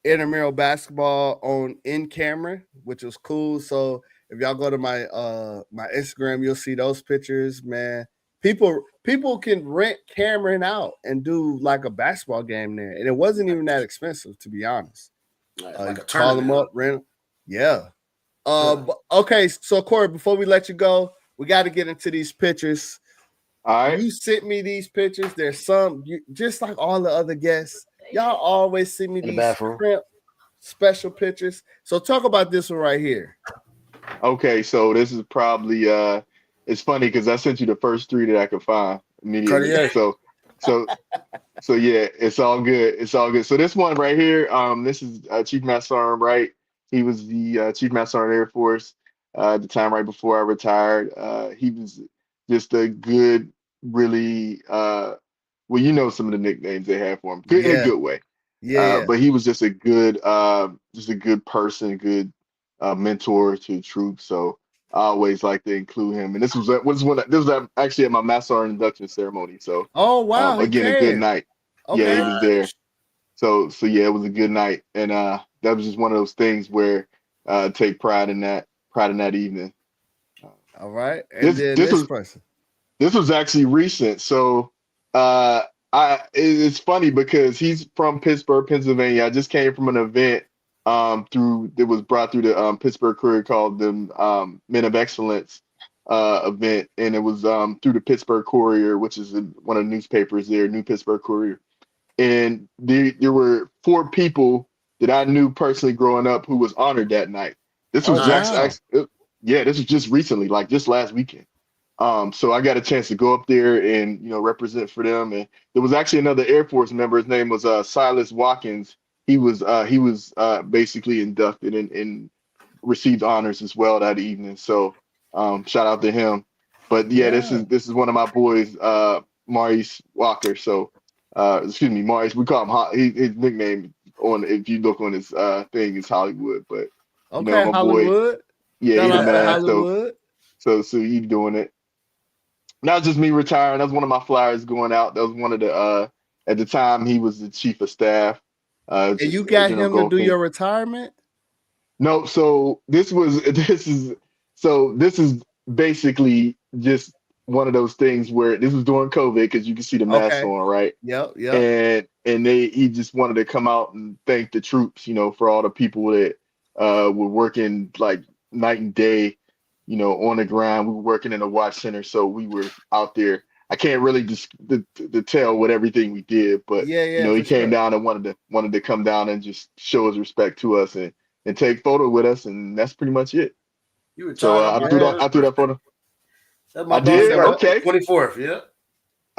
intramural basketball in camera, which was cool. So if y'all go to my my Instagram, you'll see those pictures, man. People can rent Cameron out and do like a basketball game there, and it wasn't even that expensive, to be honest. Like a call them up, rent. Yeah. Okay, so Corey, before we let you go, we got to get into these pictures. All right. You sent me these pictures. There's just like all the other guests. Y'all always send me these special pictures. So talk about this one right here. Okay, so this is probably it's funny because I sent you the first 3 that I could find immediately. So yeah, it's all good. It's all good. So this one right here, this is Chief Master Sergeant Wright. He was the Chief Master Sergeant Air Force at the time right before I retired. He was just a good, really some of the nicknames they have for him. Good in a good way. Yeah. But he was just a good person, good mentor to the troops. So I always like to include him. And this was actually at my Master Sergeant induction ceremony. So wow, again, a good night. Okay. Yeah, he was there. So yeah, it was a good night. And that was just one of those things where take pride in that evening. All right. And this person. This was actually recent. So it's funny because he's from Pittsburgh, Pennsylvania. I just came from an event that was brought through the Pittsburgh Courier called the Men of Excellence event, and it was through the Pittsburgh Courier, which is one of the newspapers there, New Pittsburgh Courier. And there were 4 people that I knew personally growing up who was honored that night. This was this was just recently, like just last weekend. So I got a chance to go up there and represent for them. And there was actually another Air Force member. His name was Silas Watkins. He was basically inducted and received honors as well that evening. So shout out to him. But this is one of my boys, Maurice Walker. So Maurice. We call him his nickname if you look on his thing is Hollywood. But my Hollywood. Boy, yeah, he's a man. Hollywood. So he's doing it. Not just me retiring. That was one of my flyers going out. That was one of the at the time he was the chief of staff. And you got him to do your retirement? No, so this is basically just one of those things where this was during COVID because you can see the mask on, right? Yep. And he just wanted to come out and thank the troops, for all the people that were working like night and day, on the ground. We were working in a watch center, so we were out there. I can't really just tell what everything we did, but he came down and wanted to come down and just show his respect to us and take photo with us, and that's pretty much it. So I threw that photo. I did. Okay. 24th. Yeah.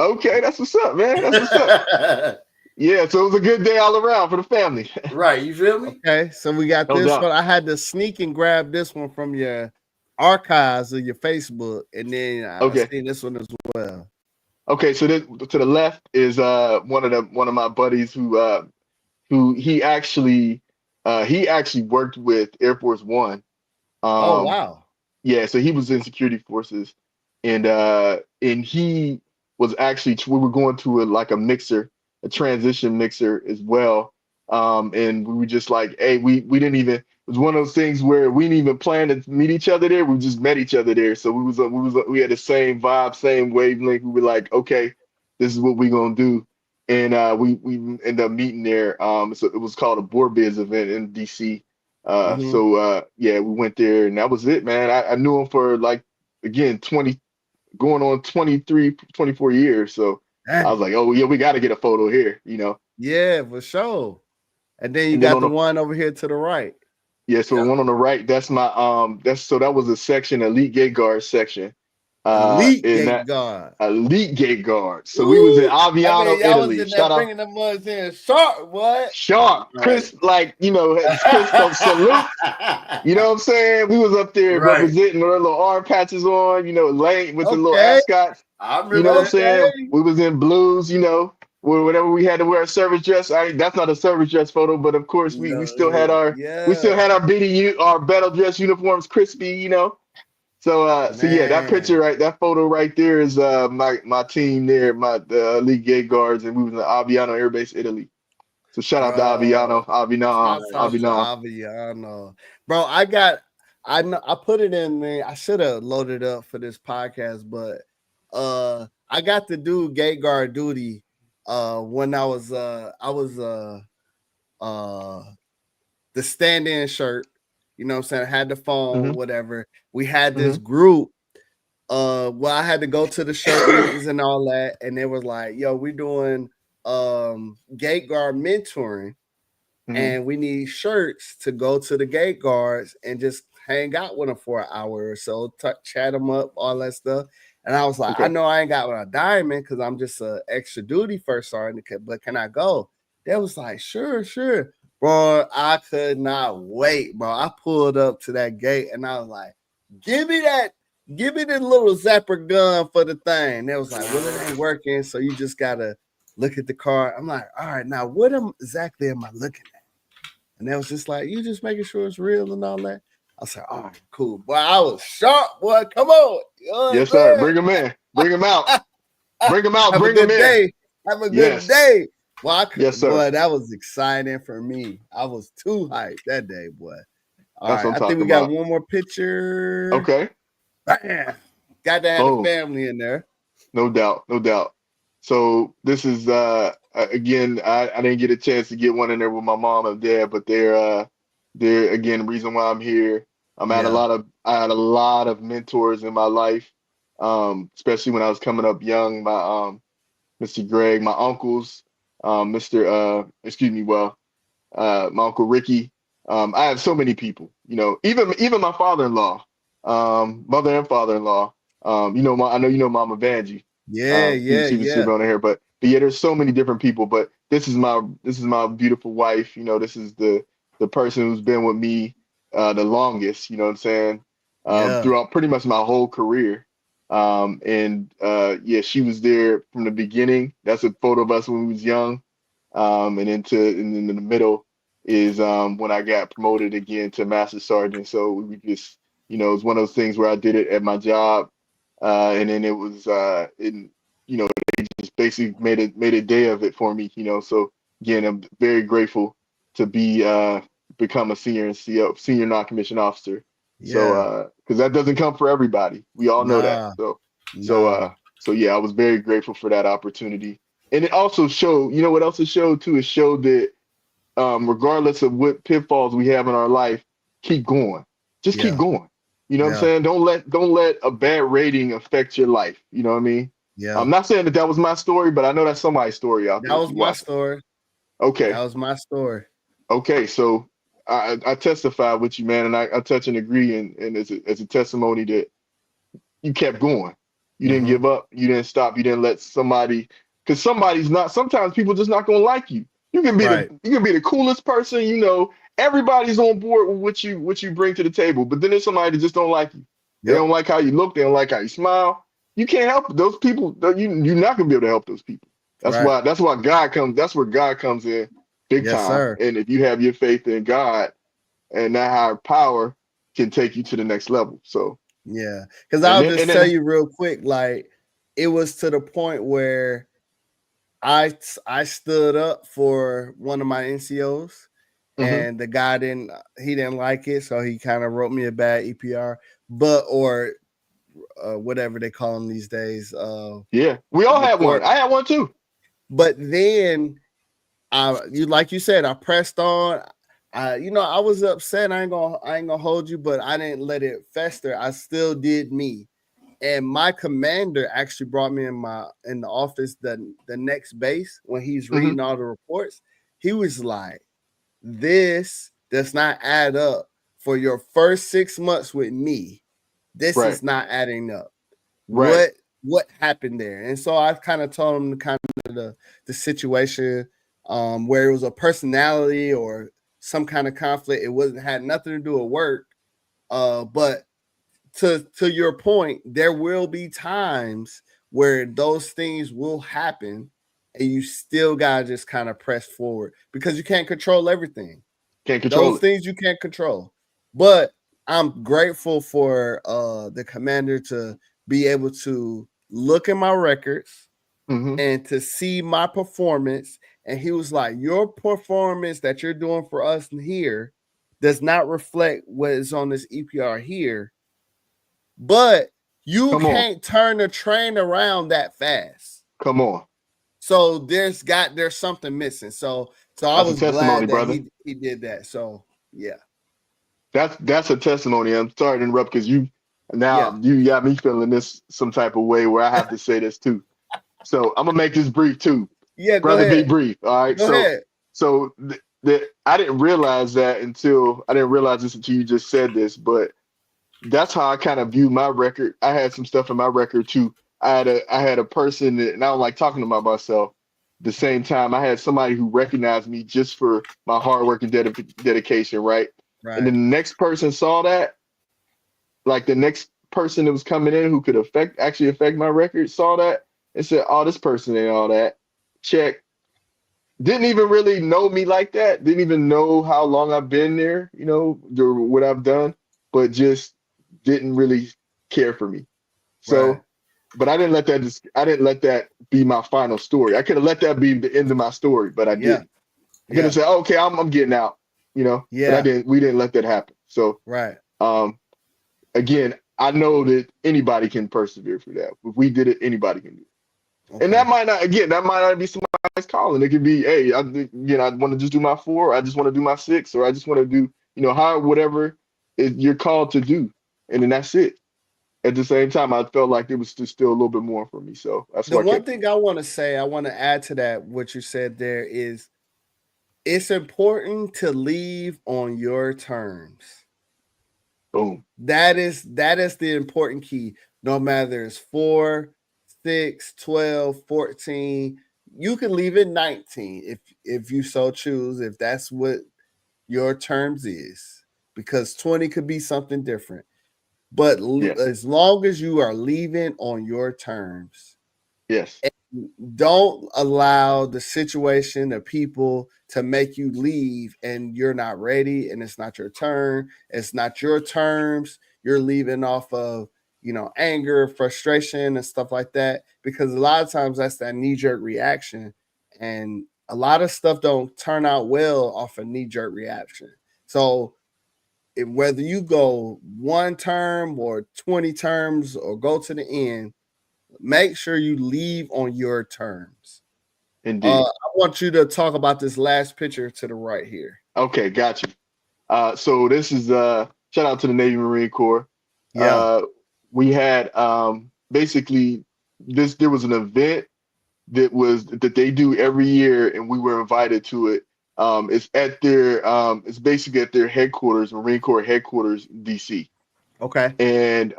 Okay, that's what's up, man. That's what's up. Yeah, so it was a good day all around for the family. Right, you feel me? Okay, so we got this one. I had to sneak and grab this one from your archives of your Facebook, and then I seen this one as well. Okay, so this, to the left is one of my buddies who he actually worked with Air Force One. Oh wow! Yeah, so he was in security forces, and he was actually, we were going to a transition mixer as well. And we were just like, hey, we didn't even, it was one of those things where we didn't even plan to meet each other there. We just met each other there. So we had the same vibe, same wavelength. We were like, okay, this is what we're going to do. And we ended up meeting there. So it was called a Board Biz event in DC. So we went there, and that was it, man. I knew him for again, 20, going on 23, 24 years. So I was like, oh yeah, we got to get a photo here, Yeah, for sure. And then you got the one over here to the right. Yeah, so the one on the right, that's my that was a section, Elite Gate Guard section. Elite Gate Guard. Elite Gate Guard. So we was in Aviano, Italy. Was in there bringing them ones in sharp, what? Sharp. Chris, Chris salute. You know what I'm saying? We was up there representing our little arm patches on, Lane with the little ascot. You know what I'm saying? We was in blues, whenever we had to wear a service dress. That's not a service dress photo, but of course we still had our our battle dress uniforms crispy, So yeah, that picture that photo right there is my team there, the Elite Gate Guards, and we was in Aviano Air Base, Italy. So shout out to Aviano. Bro, I put it in there. I should have loaded up for this podcast, but I got to do gate guard duty when I was the stand-in shirt. You know what I'm saying? I had the phone, whatever. We had this group. I had to go to the shirt meetings and all that, and it was like, yo, we're doing gate guard mentoring, and we need shirts to go to the gate guards and just hang out with them for an hour or so, chat them up, all that stuff. And I was like, I know I ain't got a diamond because I'm just an extra duty first sergeant, but can I go? They was like, sure. Bro, I could not wait, bro. I pulled up to that gate and I was like, give me the little zapper gun for the thing. They was like, well, it ain't working, so you just gotta look at the car. I'm like, all right, now what exactly am I looking at? And they was just like, you just making sure it's real and all that. I said, all right, cool. Boy, I was sharp, boy. Come on. Yes, sir. Bring him in. Bring him out. Bring him out. Bring him in. Have a good day. Well, yes, sir. Boy, that was exciting for me. I was too hyped that day, boy. All right, I think we got one more picture. Okay. Bam. Got to have the family in there. No doubt. So this is again, I didn't get a chance to get one in there with my mom and dad, but they're again the reason why I'm here. I had a lot of mentors in my life, especially when I was coming up young. My Mr. Greg, my uncles, my Uncle Ricky. I have so many people, even my father-in-law, mother and father-in-law. I know you know Mama Vanjie. She was sitting on her, but yeah, there's so many different people. But this is my beautiful wife. This is the person who's been with me the longest. You know what I'm saying? Throughout pretty much my whole career. She was there from the beginning. That's a photo of us when we was young. And in the middle is when I got promoted again to Master Sergeant. So we just, it was one of those things where I did it at my job. And then it was, they just basically made a day of it for me, So again, I'm very grateful to become a senior non-commissioned officer. Yeah. So, because that doesn't come for everybody. We all know that. So yeah, I was very grateful for that opportunity. And it also showed, what else it showed too? It showed that regardless of what pitfalls we have in our life, keep going. Keep going. You know what I'm saying? Don't let a bad rating affect your life. You know what I mean? Yeah. I'm not saying that was my story, but I know that's somebody's story out there. That was my story. Okay. That was my story. Okay, so I testify with you, man, and I touch and agree, and as a testimony that you kept going. You didn't give up. You didn't stop. You didn't let somebody, because somebody's not. Sometimes people just not gonna like you. You can be the coolest person. You know, everybody's on board with what you bring to the table. But then there's somebody that just don't like you. They don't like how you look. They don't like how you smile. You can't help those people. You're not gonna be able to help those people. That's why God comes. That's where God comes in big time. Sir. And if you have your faith in God, and that higher power can take you to the next level. So. Yeah, because I'll just tell you real quick, like it was to the point where I stood up for one of my NCOs, and the guy didn't like it, so he kind of wrote me a bad EPR, or whatever they call them these days. Yeah, we all had one. I had one too. But then, like you said, I pressed on. I was upset. I ain't gonna hold you, but I didn't let it fester. I still did me. And my commander actually brought me in the office the next base when he's reading all the reports. He was like, "This does not add up for your first 6 months with me. This is not adding up. What happened there?" And so I kind of told him kind of the situation where it was a personality or some kind of conflict. It had nothing to do with work. But to your point, there will be times where those things will happen and you still gotta just kind of press forward because you can't control everything. Can't control those things you can't control. But I'm grateful for the commander to be able to look at my records and to see my performance. And he was like, your performance that you're doing for us here does not reflect what is on this EPR here. But you can't turn the train around that fast. Come on. So there's something missing. So I was glad that he did that. So yeah. That's a testimony. I'm sorry to interrupt because you got me feeling this some type of way where I have to say this too. So I'm gonna make this brief too. Yeah, brother, be brief. All right. Go ahead. So I didn't realize this until you just said this, but that's how I kind of view my record. I had some stuff in my record too. I had a person that, and I don't like talking about myself. At the same time, I had somebody who recognized me just for my hard work and dedication, right? And then the next person saw that, like the next person that was coming in who could affect my record saw that and said, "Oh, this person ain't all that." Check. Didn't even really know me like that. Didn't even know how long I've been there, what I've done, but just didn't really care for me. So, but I didn't let that be my final story. I could have let that be the end of my story, but I didn't. I could have said, "Okay, I'm getting out," Yeah. But I didn't. We didn't let that happen. So, again, I know that anybody can persevere for that. If we did it, anybody can do it. Okay. And that might not be somebody's calling. It could be, hey, I want to just do my 4, or I just want to do my 6, or I just want to do, whatever you're called to do, and then that's it. At the same time, I felt like it was still a little bit more for me. So that's the one thing I want to add to that, what you said there is, it's important to leave on your terms. Boom. That is the important key. No matter it's 4, 6, 12, 14, you can leave it 19 if you so choose, if that's what your terms is, because 20 could be something different. But as long as you are leaving on your terms, don't allow the situation, the people to make you leave and you're not ready and it's not your turn. It's not your terms. You're leaving off of, anger, frustration and stuff like that, because a lot of times that's that knee-jerk reaction. And a lot of stuff don't turn out well off a knee-jerk reaction. So whether you go 1 term or 20 terms or go to the end, make sure you leave on your terms. Indeed. I want you to talk about this last picture to the right here. Okay, got you. So this is shout out to the Navy Marine Corps. Yeah. We had basically there was an event that they do every year, and we were invited to it. It's at their it's basically at their headquarters, Marine Corps headquarters, DC. Okay. And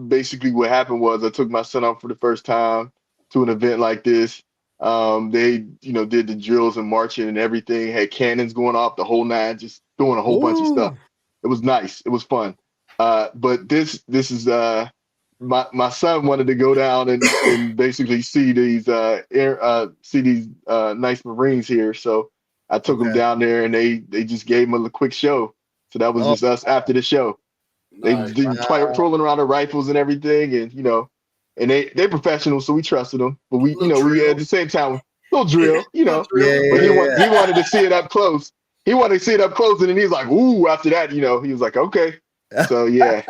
basically what happened was I took my son out for the first time to an event like this. They, did the drills and marching and everything, had cannons going off, the whole nine, just doing a whole bunch of stuff. It was nice. It was fun. But this is my son wanted to go down and basically see these nice Marines here. So I took him down there, and they just gave him a quick show. So that was just us after the show. Nice. They twirling around the rifles and everything, and and they professionals, so we trusted them. But we at the same time, little drill, But he wanted to see it up close. He wanted to see it up close, and then he's like, "Ooh!" After that, he was like, "Okay." So yeah,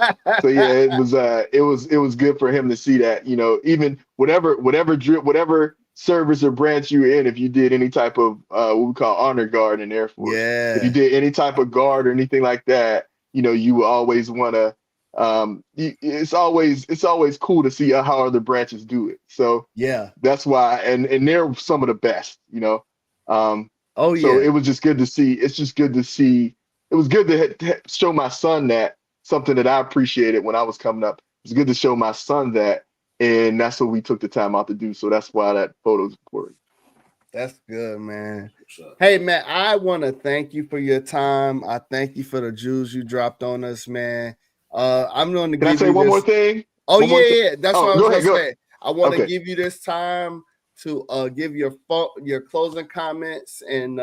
it was good for him to see that. Even whatever drill, whatever service or branch you were in, if you did any type of what we call honor guard in Air Force, if you did any type of guard or anything like that, you will always want to. It's always cool to see how other branches do it. So yeah, that's why, and they're some of the best. So it was just good to see. It's just good to see. It was good to show my son that something that I appreciated when I was coming up. It was good to show my son that, and that's what we took the time out to do. So that's why that photo is important. That's good, man. Hey, man, I want to thank you for your time. I thank you for the jewels you dropped on us, man. I'm going to Can I say one more thing? Oh, yeah. That's what I was going to say. I want to give you this time to give your closing comments and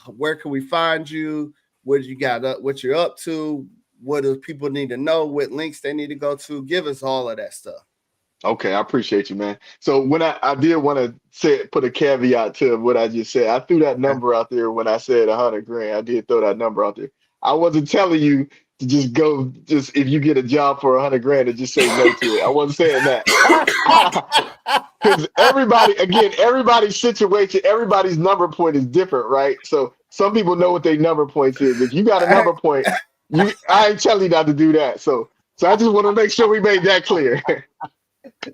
where can we find you? What you got up? What you're up to? What do people need to know? What links they need to go to? Give us all of that stuff. Okay, I appreciate you, man. So when I did want to put a caveat to what I just said, I threw that number out there when I said $100,000. I did throw that number out there. I wasn't telling you to just go, if you get a job for $100,000 to just say no to it. I wasn't saying that. Because everybody's situation, everybody's number point is different, right? So some people know what their number points is. If you got a number point, I ain't telling you not to do that. So I just want to make sure we made that clear.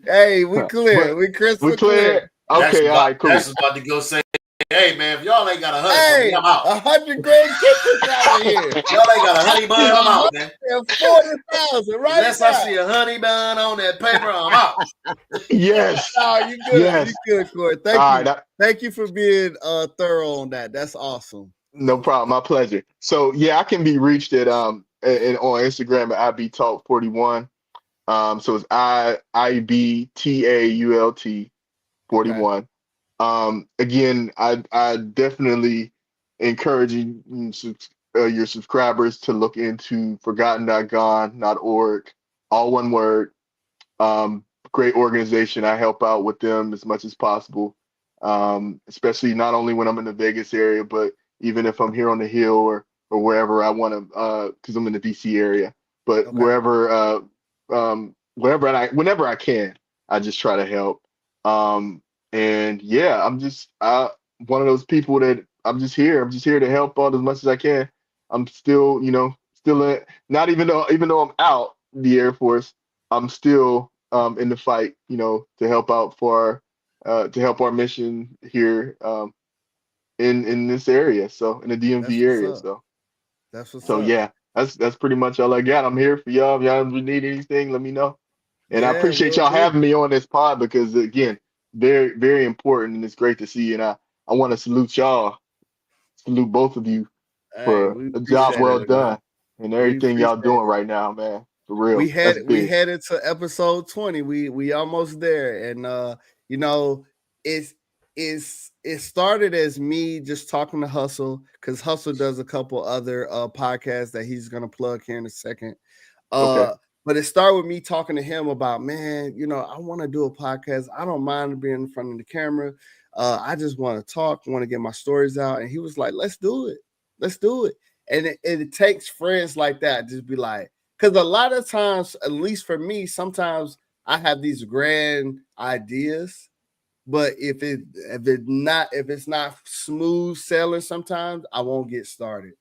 Hey, we clear. We crystal clear. Okay, all right, cool. That's about to go say, hey, man, if y'all ain't got $100,000, I'm out. $100,000, get this out of here. Y'all ain't got $100,000, I'm out, man. 40,000, right? Unless I see $100,000 on that paper, I'm out. Yes. Oh, you good. Yes. You good, Corey. Thank you for being thorough on that. That's awesome. No problem. My pleasure. So yeah, I can be reached at on Instagram at IBTault41. So it's IBTAULT 41. Okay. Again, I definitely encourage your subscribers to look into forgotten.gone.org, all one word. Great organization. I help out with them as much as possible, especially not only when I'm in the Vegas area, but even if I'm here on the Hill or wherever I want to, because I'm in the DC area. But whenever I can, I just try to help. And yeah, I'm just one of those people that I'm just here. I'm just here to help out as much as I can. I'm still, not even though I'm out the Air Force, I'm still in the fight, to help out to help our mission here in this area. So in the DMV area. Up. So that's what's so up. Yeah, that's pretty much all I got. I'm here for y'all. If y'all need anything, let me know. And I appreciate y'all having me on this pod because again, very, very important, and it's great to see you. And I want to salute y'all, salute both of you for a job well done and everything y'all doing right now, man. For real. We headed to episode 20. We almost there, and it started as me just talking to Hustle because Hustle does a couple other podcasts that he's gonna plug here in a second. But it started with me talking to him about, man, I want to do a podcast. I don't mind being in front of the camera. I just want to talk, want to get my stories out. And he was like, let's do it. Let's do it. And it takes friends like that. Just be like, because a lot of times, at least for me, sometimes I have these grand ideas, but if it's not smooth sailing, sometimes I won't get started.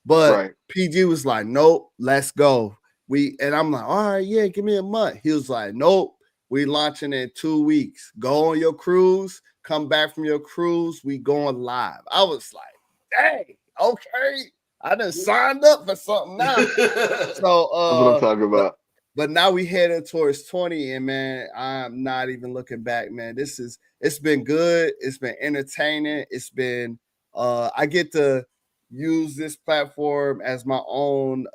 But PG was like, nope, let's go. And I'm like, all right, yeah, give me a month. He was like, nope, We launching in 2 weeks. Go on your cruise. Come back from your cruise. We going live. I was like, dang, okay. I done signed up for something now. So that's what I'm talking about. But now we heading towards 20, and man, I'm not even looking back, man. It's been good. It's been entertaining. It's been I get to use this platform as my own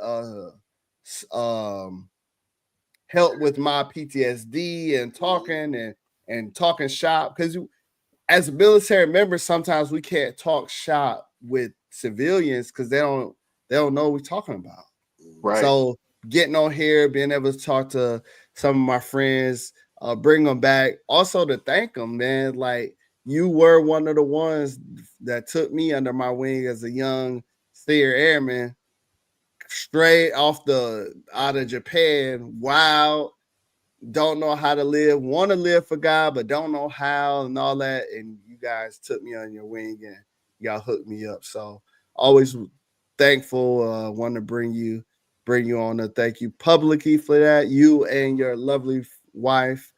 help with my PTSD and talking shop, because as a military member, sometimes we can't talk shop with civilians because they don't know what we're talking about. Right. So getting on here, being able to talk to some of my friends, bring them back, also to thank them, man. Like, you were one of the ones that took me under my wing as a young Steer Airman, straight out of Japan. Wild, don't know how to live, want to live for God, but don't know how and all that. And you guys took me on your wing and y'all hooked me up. So always thankful. Want to bring you on to thank you publicly for that. You and your lovely wife.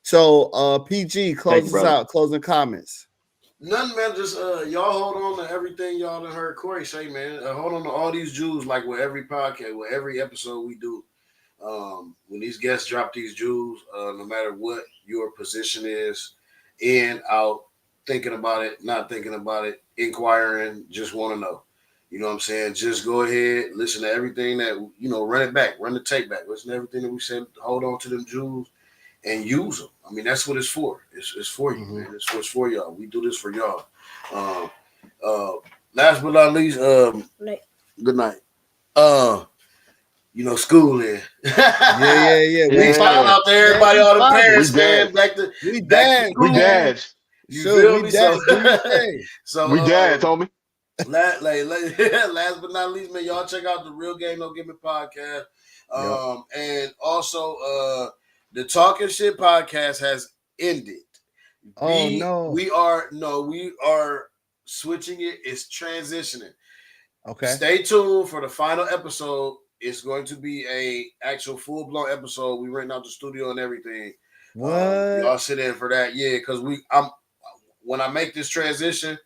So PG, close us out. Closing comments. Nothing, man. Just y'all hold on to everything y'all done heard Corey say, man. Hold on to all these jewels, like with every podcast, with every episode we do. When these guests drop these jewels, no matter what your position is, in, out, thinking about it, not thinking about it, inquiring, just want to know. You know what I'm saying? Just go ahead, listen to everything that, run it back, run the tape back, listen to everything that we said, hold on to them jewels and use them. I mean, that's what it's for. It's for you, man. It's for y'all. We do this for y'all. Last but not least, good night. Schooling. Yeah. We shout out to everybody, all the parents, man. We dads. You feel me? So we dads, homie. Last but not least, man, y'all check out the Real Game No Gimmick podcast. And also the Talking Shit podcast has ended. We are switching it. It's transitioning. Okay. Stay tuned for the final episode. It's going to be a actual full-blown episode. We renting out the studio and everything. What? Y'all sit in for that, yeah, because when I make this transition,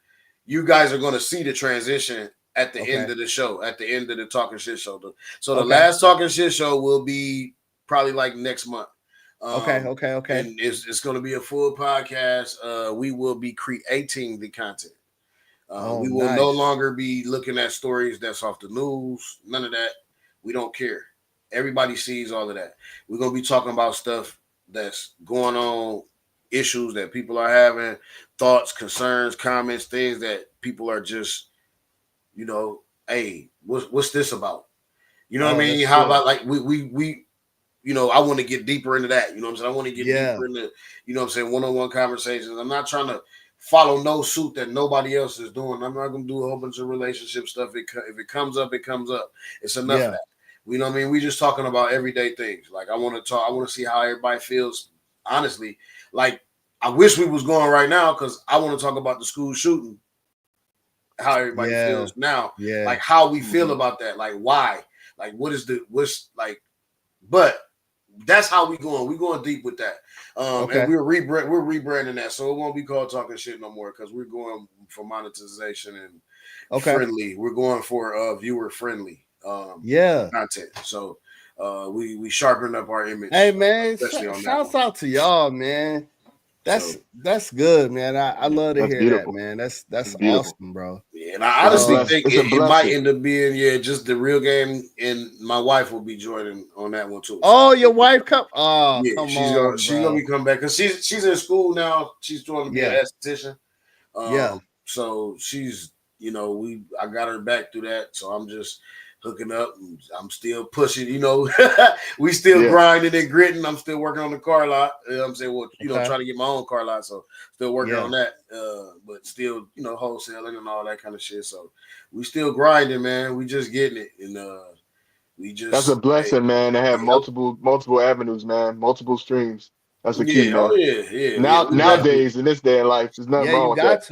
you guys are going to see the transition at the end of the show, at the end of the Talking Shit show. So the last Talking Shit show will be probably like next month. Okay. And it's going to be a full podcast. We will be creating the content. We will no longer be looking at stories that's off the news. None of that. We don't care. Everybody sees all of that. We're going to be talking about stuff that's going on, issues that people are having, thoughts, concerns, comments, things that people are just, hey, what's this about? You know what I mean? How about like we I want to get deeper into that. You know what I'm saying? I want to get deeper into, one-on-one conversations. I'm not trying to follow no suit that nobody else is doing. I'm not going to do a whole bunch of relationship stuff. If it comes up, it comes up. It's enough of that. You know what I mean? We just talking about everyday things. Like I want to see how everybody feels. Honestly, like I wish we was going right now because I want to talk about the school shooting. How everybody feels now. Yeah. Like how we feel about that. Like why? Like but that's how we going. We going deep with that. And we're rebranding that. So it won't be called Talking Shit no more because we're going for monetization and friendly. We're going for viewer friendly content. So we sharpened up our image. Hey man, shouts out to y'all, man. That's good, man. I love to hear that, man. That's awesome, bro. Yeah, and I honestly think it might end up being just the Real Game, and my wife will be joining on that one too. Oh, your wife come? Oh, yeah, come she's gonna be coming back because she's in school now. She's trying to be an esthetician. So she's I got her back through that. So I'm just hooking up. And I'm still pushing, we still grinding and gritting. I'm still working on the car lot. You know what I'm saying? Well, trying to get my own car lot. So still working on that. But still, wholesaling and all that kind of shit. So we still grinding, man. We just getting it. And that's a blessing, man, to have multiple avenues, man, multiple streams. That's the key, man. Oh, yeah. Nowadays, in this day of life, there's nothing wrong with that.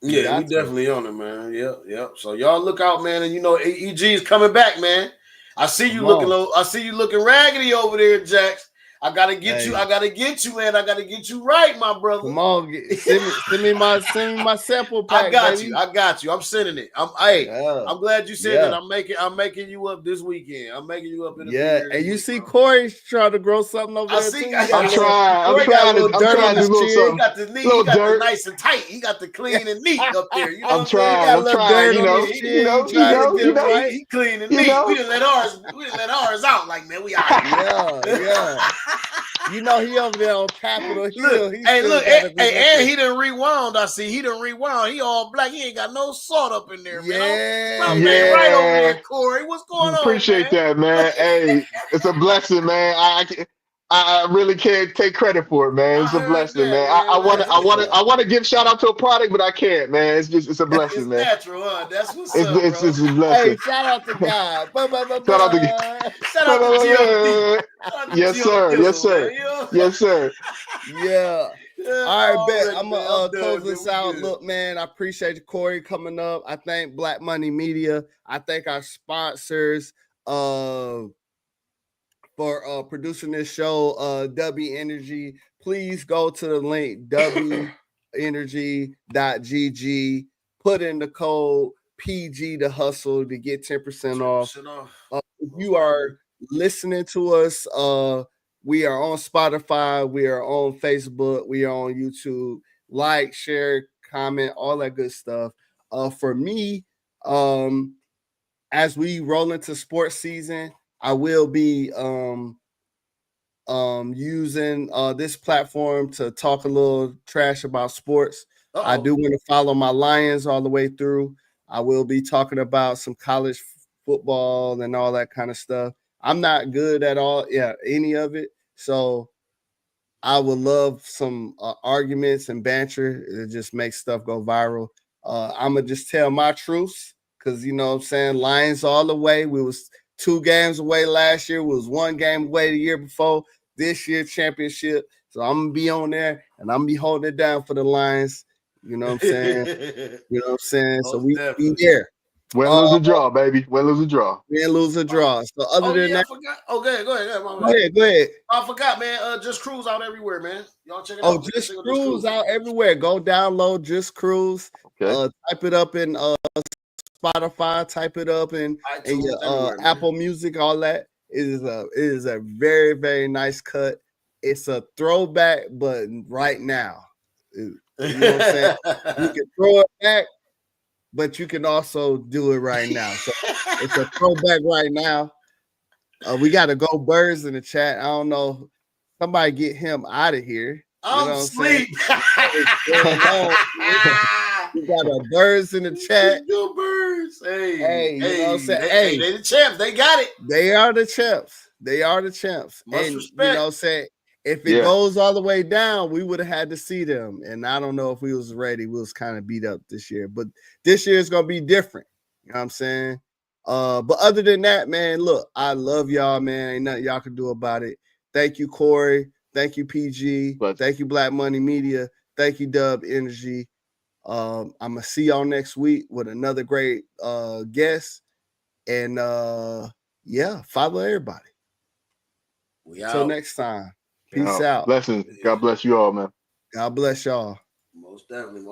Yeah, we definitely on it, man. Yep. So y'all look out, man. And EG is coming back, man. I see you looking raggedy over there, Jax. I gotta get you, man. I gotta get you right, my brother. Come on, send me my sample pack. I got baby. you. I'm sending it. I'm glad you said it. I'm making you up this weekend. I'm making you up in the and you see Corey trying to grow something over there too. I'm trying to do a little something. He got the nice and tight. He got the clean and neat up there. You know I'm trying. He clean and neat. We didn't let ours out. Like, man, we out. Yeah. You know he over there on Capitol Hill. And he done rewound. I see he done rewound. He all black. He ain't got no salt up in there, man. Right over there, Corey. What's going on? Appreciate that, man. Hey, it's a blessing, man. I really can't take credit for it, man. It's a blessing, man. I want to give shout out to a product, but I can't, man. It's a blessing, it's man. Natural, huh? That's what's up, it's a blessing. Hey, shout out to God. Shout out to GLD. Yes, sir. Yeah. All right, bet. I'm gonna close this out. Look, man, I appreciate Corey coming up. I thank Black Money Media. I thank our sponsors for producing this show, W Energy. Please go to the link wenergy.gg. Put in the code PG to hustle to get 10% off. If you are listening to us, we are on Spotify, we are on Facebook, we are on YouTube. Like, share, comment, all that good stuff. For me, as we roll into sports season, I will be using this platform to talk a little trash about sports. I do want to follow my Lions all the way through. I will be talking about some college football and all that kind of stuff. I'm not good at any of it. So I would love some arguments and banter. It just makes stuff go viral. I'm going to just tell my truths because, you know what I'm saying, Lions all the way. We was 2 games away last year. We was 1 game away the year before. This year, championship. So I'm going to be on there, and I'm going to be holding it down for the Lions. You know what I'm saying? So we be there. Win, lose, or draw, baby. Win, lose, or draw. Win, lose, or draw. So other than that, I forgot. Go ahead. Go ahead. I forgot, man. Just Cruise out everywhere, man. Y'all check it out. Just Cruise out everywhere. Go download Just Cruise. Okay. Type it up in Spotify. Type it up in your Apple Music. All that. It is a very, very nice cut. It's a throwback, but right now, you know what I'm saying. You can throw it back, but you can also do it right now. So it's a throwback right now. We got to go Birds in the chat. I don't know. Somebody get him out of here. I'm asleep. We got a Birds in the chat. Go Birds. Hey, you know what I'm saying? They the champs. They got it. They are the champs. Much respect. You know what I'm saying? If it goes all the way down, we would have had to see them. And I don't know if we was ready. We was kind of beat up this year. But this year is going to be different. You know what I'm saying? But other than that, man, look, I love y'all, man. Ain't nothing y'all can do about it. Thank you, Corey. Thank you, PG. Thank you, Black Money Media. Thank you, Dub Energy. I'm going to see y'all next week with another great guest. And, follow everybody. Until next time. Peace out. Blessings. God bless you all, man. God bless y'all. Most definitely.